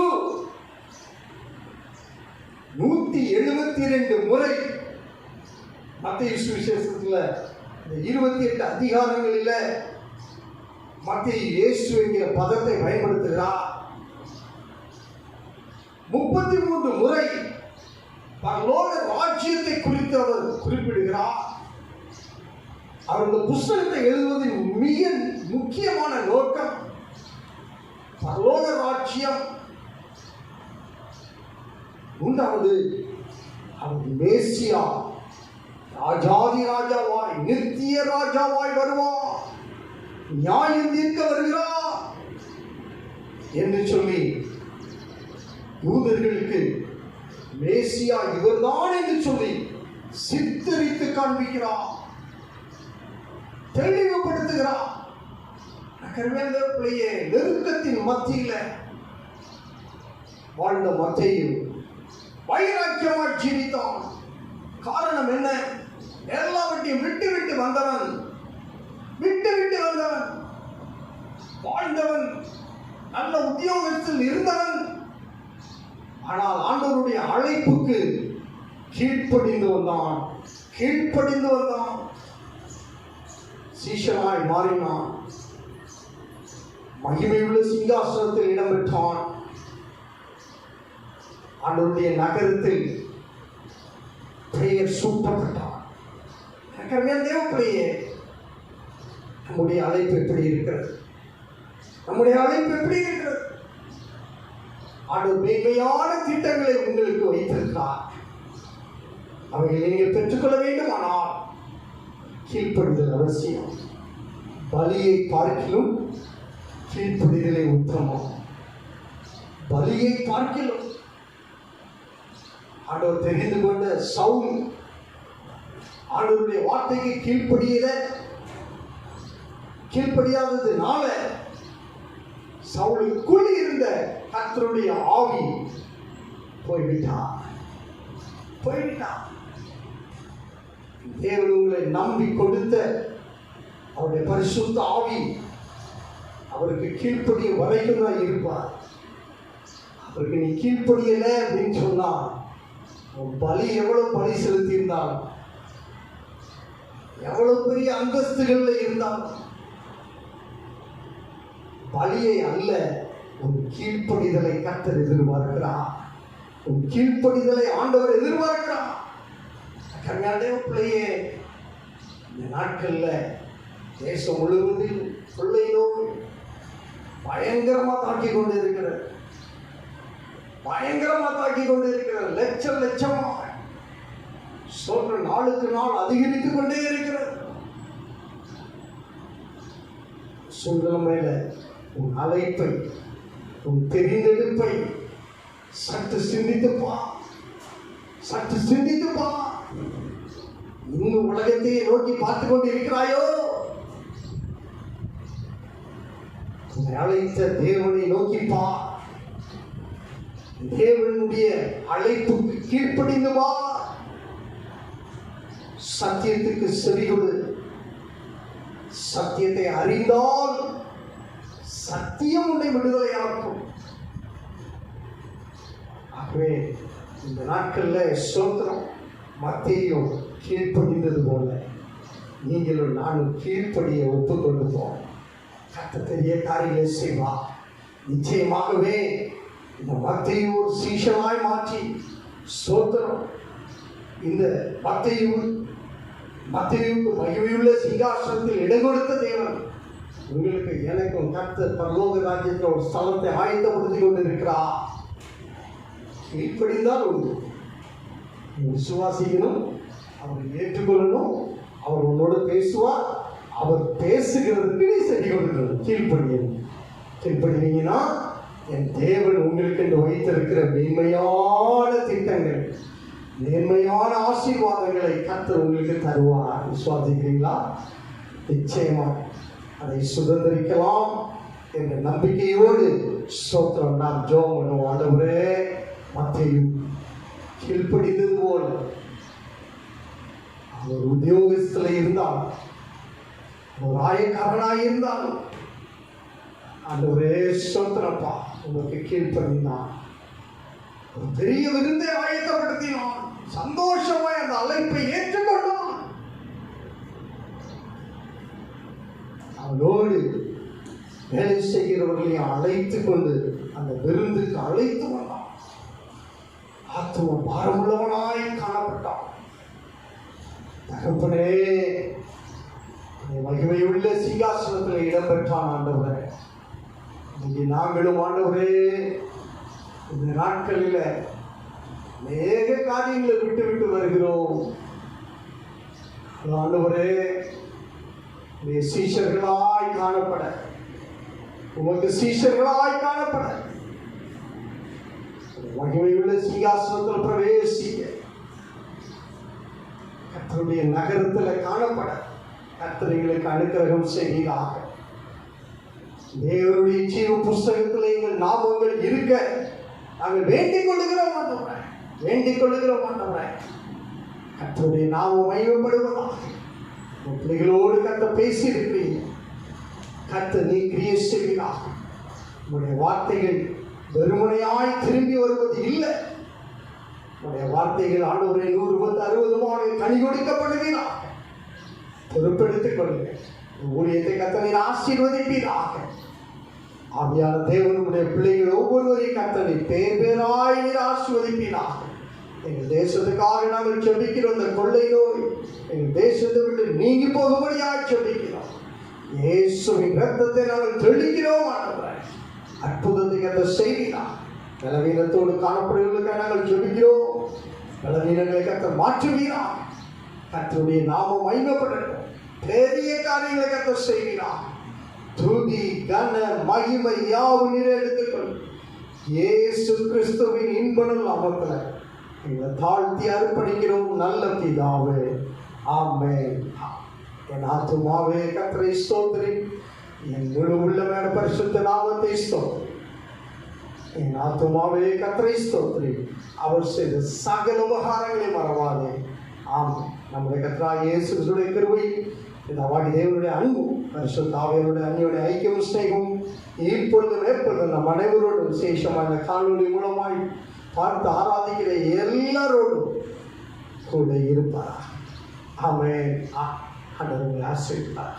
172 முறை மத்தேயு சுவிசேஷத்துல 28 அதிகாரங்களில் மத்தேயு இயேசு என்கிற பதத்தை பயன்படுத்துகிறார். 33 முறை பரலோக ராஜ்யத்தை குறித்து அவர் குறிப்பிடுகிறார். அவர் இந்த புஸ்தகத்தை எழுதுவதின் மிக முக்கியமான நோக்கம் பரலோக ராஜ்யம் உண்டாவது. அவர் மேசியா ராஜாதி ராஜாவாய் நித்திய ராஜாவாய் வருவார், நியாயம் தீர்க்க வருகிறார் என்று சொல்லி யூதர்களுக்கு மேசியா இவர்தான் என்று சொல்லி சித்தரித்து காண்பிக்கிறார், தெளிவுபடுத்துகிறார். கர்மேந்திரப்பிள்ளையே நெருக்கத்தின் மத்தியில வாழ்ந்த மத்தேயு வைராக்கியமாய் ஜீவித்தான். காரணம் என்ன? எல்லாவற்றையும் விட்டு வந்தவன், வாழ்ந்தவன், நல்ல உத்தியோகத்தில் இருந்தவன். ஆனால் ஆண்டவருடைய அழைப்புக்கு கீழ்ப்படிந்து வந்தான். சீஷனாய் மாறினான். மகிமையுள்ள சிங்காசனத்தில் இடம் பெற்றான். ஆண்டவருடைய நகரத்தில் பெயர் சூட்டப்பட்டான். தேவப்பிள்ளையே, நம்முடைய அழைப்பு எப்படி இருக்கிறது? ஆண்டவர் மேன்மையான திட்டங்களை உங்களுக்கு வைத்திருக்கிறார். அவைகளை நீங்கள் பெற்றுக்கொள்ள வேண்டுமானால் கீழ்ப்படிதல் அவசியம். பலியை பார்க்கிலும் கீழ்ப்படிதலை உத்தமம். பலியை பார்க்கிலும் ஆண்டவர் தெரிந்து கொண்ட சவுல் ஆண்டவருடைய வார்த்தைக்கு கீழ்ப்படியாததுனால சவுலுக்குள் இருந்த கர்த்தருடைய ஆவி போய்விட்டார். தேவன் உங்களை நம்பி கொடுத்த அவருடைய பரிசுத்த ஆவி அவருக்கு கீழ்ப்படியும் வரைக்கும் தான் இருப்பார். அவருக்கு நீ கீழ்ப்படியல அப்படின்னு சொன்னா பலி எவ்வளவு பலி செலுத்தி இருந்தாலும், எவ்வளவு பெரிய அந்தஸ்துகள்ல இருந்தாலும், பலியை அல்ல, உன் கீழ்ப்படிதலை கர்த்தர் எதிர்பார்க்கிறார். உன் கீழ்ப்படிதலை ஆண்டவர் எதிர்பார்க்கிறார். பிள்ளையே, இந்த நாட்கள்ல தேசம் முழுவதும் பிள்ளை நோய் பயங்கரமா தாக்கி கொண்டு இருக்கிறது. லட்சமா சொல்ற நாளுக்கு நாள் அதிகரித்துக் கொண்டே இருக்கிறது. சூழ்நிலையில உன் அழைப்பை, உன் தெரிந்தெடுப்பை சற்று சிந்தித்துப்பா. இன்னும் உலகத்தையே நோக்கி பார்த்து கொண்டு இருக்கிறாயோ? உன்னை அழைத்த தேவனை நோக்கிப்பா. தேவனுடைய அழைப்புக்கு கீழ்ப்படிந்து வா. சத்தியத்துக்கு செவிகொடு. சத்தியத்தை அறிந்தால் சத்தியம் உன்னை விடுதலையாக்கும். ஆகவே இந்த நாட்கள்ல சோத்திரம் மத்தேயும் கீழ்ப்படிந்தது போல நீங்களும் நானும் கீழ்ப்படிய ஒப்புக்கொள்ளுவோம். கர்த்தர் பெரிய காரியங்களை செய்வார். நிச்சயமாகவே இந்த மத்தேயு ஒரு சீஷனாய் மாற்றி சோத்திரம் இந்த மத்தேயுவுக்கு மகிமையுள்ள சிங்காசனத்தில் இடம் கொடுத்த தேவன் உங்களுக்கு எனக்கும் கர்த்தர் பரலோக ராஜ்யத்தில் ஒரு ஸ்தலத்தை ஆயத்தப்படுத்திக் கொண்டிருக்கிறார். கீழ்ப்படிந்தால் உண்டு. விசுவாசிக்கணும், அவரை ஏற்றுக்கொள்ளணும். அவர் உன்னோடு பேசுவார். அவர் பேசுகிறதுக்கு நீ செடி கொடுக்கணும். கீழ்ப்படினீங்கன்னா என் தேவன் உங்களுக்கு என்று வைத்திருக்கிற மேன்மையான திட்டங்கள், நேர்மையான ஆசீர்வாதங்களை கர்த்தர் உங்களுக்கு தருவார். விசுவாசிக்கிறீங்களா? நிச்சயமா அதை சுதந்திரிக்கலாம் என்ற நம்பிக்கையோடு ஸ்தோத்திரம் நாம் ஜெபம் பண்ணுவோம். ஆண்டவரே, மத்தேயு கீழ்ப்படிந்தது போல அவர் உத்தியோகத்தில் இருந்தால், ஒரு ஆயக்காரனாக இருந்தால், ஆண்டவரே ஸ்தோத்திரப்பா, உங்களுக்கு கீழ்ப்படிந்தான். ஒரு பெரிய விருந்தை ஆயத்தப்படுத்தினான். சந்தோஷமாய் அந்த அழைப்பை ஏற்றுக்கொண்டான். அவனோடு வேலை செய்கிறவர்களையும் அழைத்து கொண்டு அந்த விருந்துக்கு அழைத்து வந்தான். ஆத்தும பாரமுள்ளவனாய் காணப்பட்டான். தகப்பனே, மகிமையுள்ள சிங்காசனத்தில் இடம்பெற்றான் ஆண்டவரே. இன்னைக்கு நாங்களும் ஆண்டவரே இந்த நாட்களில் அநேக காரியங்களை விட்டு விட்டு வருகிறோம். ஆண்டவரே, சீஷர்களாய் காணப்பட, உமக்கு சீஷர்களாய் காணப்பட, மகிமையுள்ள சிங்காசனத்தில் பிரவேசிக்க, கர்த்தருடைய நகரத்தில் காணப்பட கர்த்தர்களுக்கு அனுக்கிரகம் செய்வீராக. தேவனுடைய ஜீவ புஸ்தகத்தில் எங்கள் நாமங்கள் இருக்க நாங்கள் வேண்டிக் கொள்ளுகிறோம் ஆண்டவரே, வேண்டிக் கொள்ளுகிறோம் ஆண்டவரே. கர்த்தருடைய நாமம் மகிமைப்படுவதாக. பிள்ளைகளோடு கர்த்தர் பேசி இருக்கிறீங்க. கர்த்தர் நீ கிரியை செய்வீராக. உங்களுடைய வார்த்தைகள் வெறுமனையாய் திரும்பி வருவது இல்லை. உங்களுடைய வார்த்தைகள் ஆண்டவரை 100, 60 கனி கொடுக்கப்படுவீராக. பொறுப்பெடுத்துக் கொள்ளுங்கள். ஊழியத்தை கர்த்தர் ஆசீர்வதிப்பீராக. ஆவியான தேவனுடைய பிள்ளைகள் ஒவ்வொருவரையும் கர்த்தர் பேர் பேராய் நீர் ஆசீர்வதிப்பீராக. எங்கள் தேசத்துக்காக நாங்கள் ஜெபிக்கிறோம். இந்த கொள்ளை நோய் எங்கள் தேசத்தை விட்டு நீங்கி போகும்படியாக ஜெபிக்கிறோம். இயேசுவின் இரத்தத்தை நாங்கள் தெளிக்கிறோம் ஆண்டவரே. அற்புதத்தை கர்த்தர் செய்வீராக. பலவீனத்தோடு காணப்படுவதற்காக நாங்கள் ஜெபிக்கிறோம். பலவீனங்களை கர்த்தர் மாற்றுவீராக. கர்த்தருடைய நாமம் மகிமைப்படட்டும். பெரிய காரியங்களை கர்த்தர் செய்வீராக. துதி கன மகிமை யாவும் நீர் எடுத்துக்கொள்ளும். இயேசு கிறிஸ்துவின் இன்பனும் நாமத்தில் எங்களை தாழ்த்தி அர்ப்பணிக்கிறோம் நல்ல பிதாவே. ஆமென். என் ஆத்துமாவே கர்த்தரை ஸ்தோத்திரி, என் முழு உள்ளமான பரிசுத்த நாமத்தை ஸ்தோத்திரி. என் ஆத்துமாவே கர்த்தரை ஸ்தோத்திரி, அவர் செய்த சகல உபகாரங்களை மறவாதே. ஆமென். நம்முடைய கர்த்தராகிய இயேசு கிறிஸ்துவின் கிருபை, பிதாவாகிய தேவனுடைய அன்பு, பரிசுத்த ஆவியானவருடைய அன்பியோட ஐக்கியம் ஸ்நேகம் இப்பொழுதும் எப்பொழுதும் நம் அனைவரோடும் விசேஷமான காணொளி மூலமாய் பார்த்து ஆராதிக்கிற எல்லாரோடும் கூட இருப்பார். ஆமென். ஆண்டவரை ஆசீர்வதிப்பார்.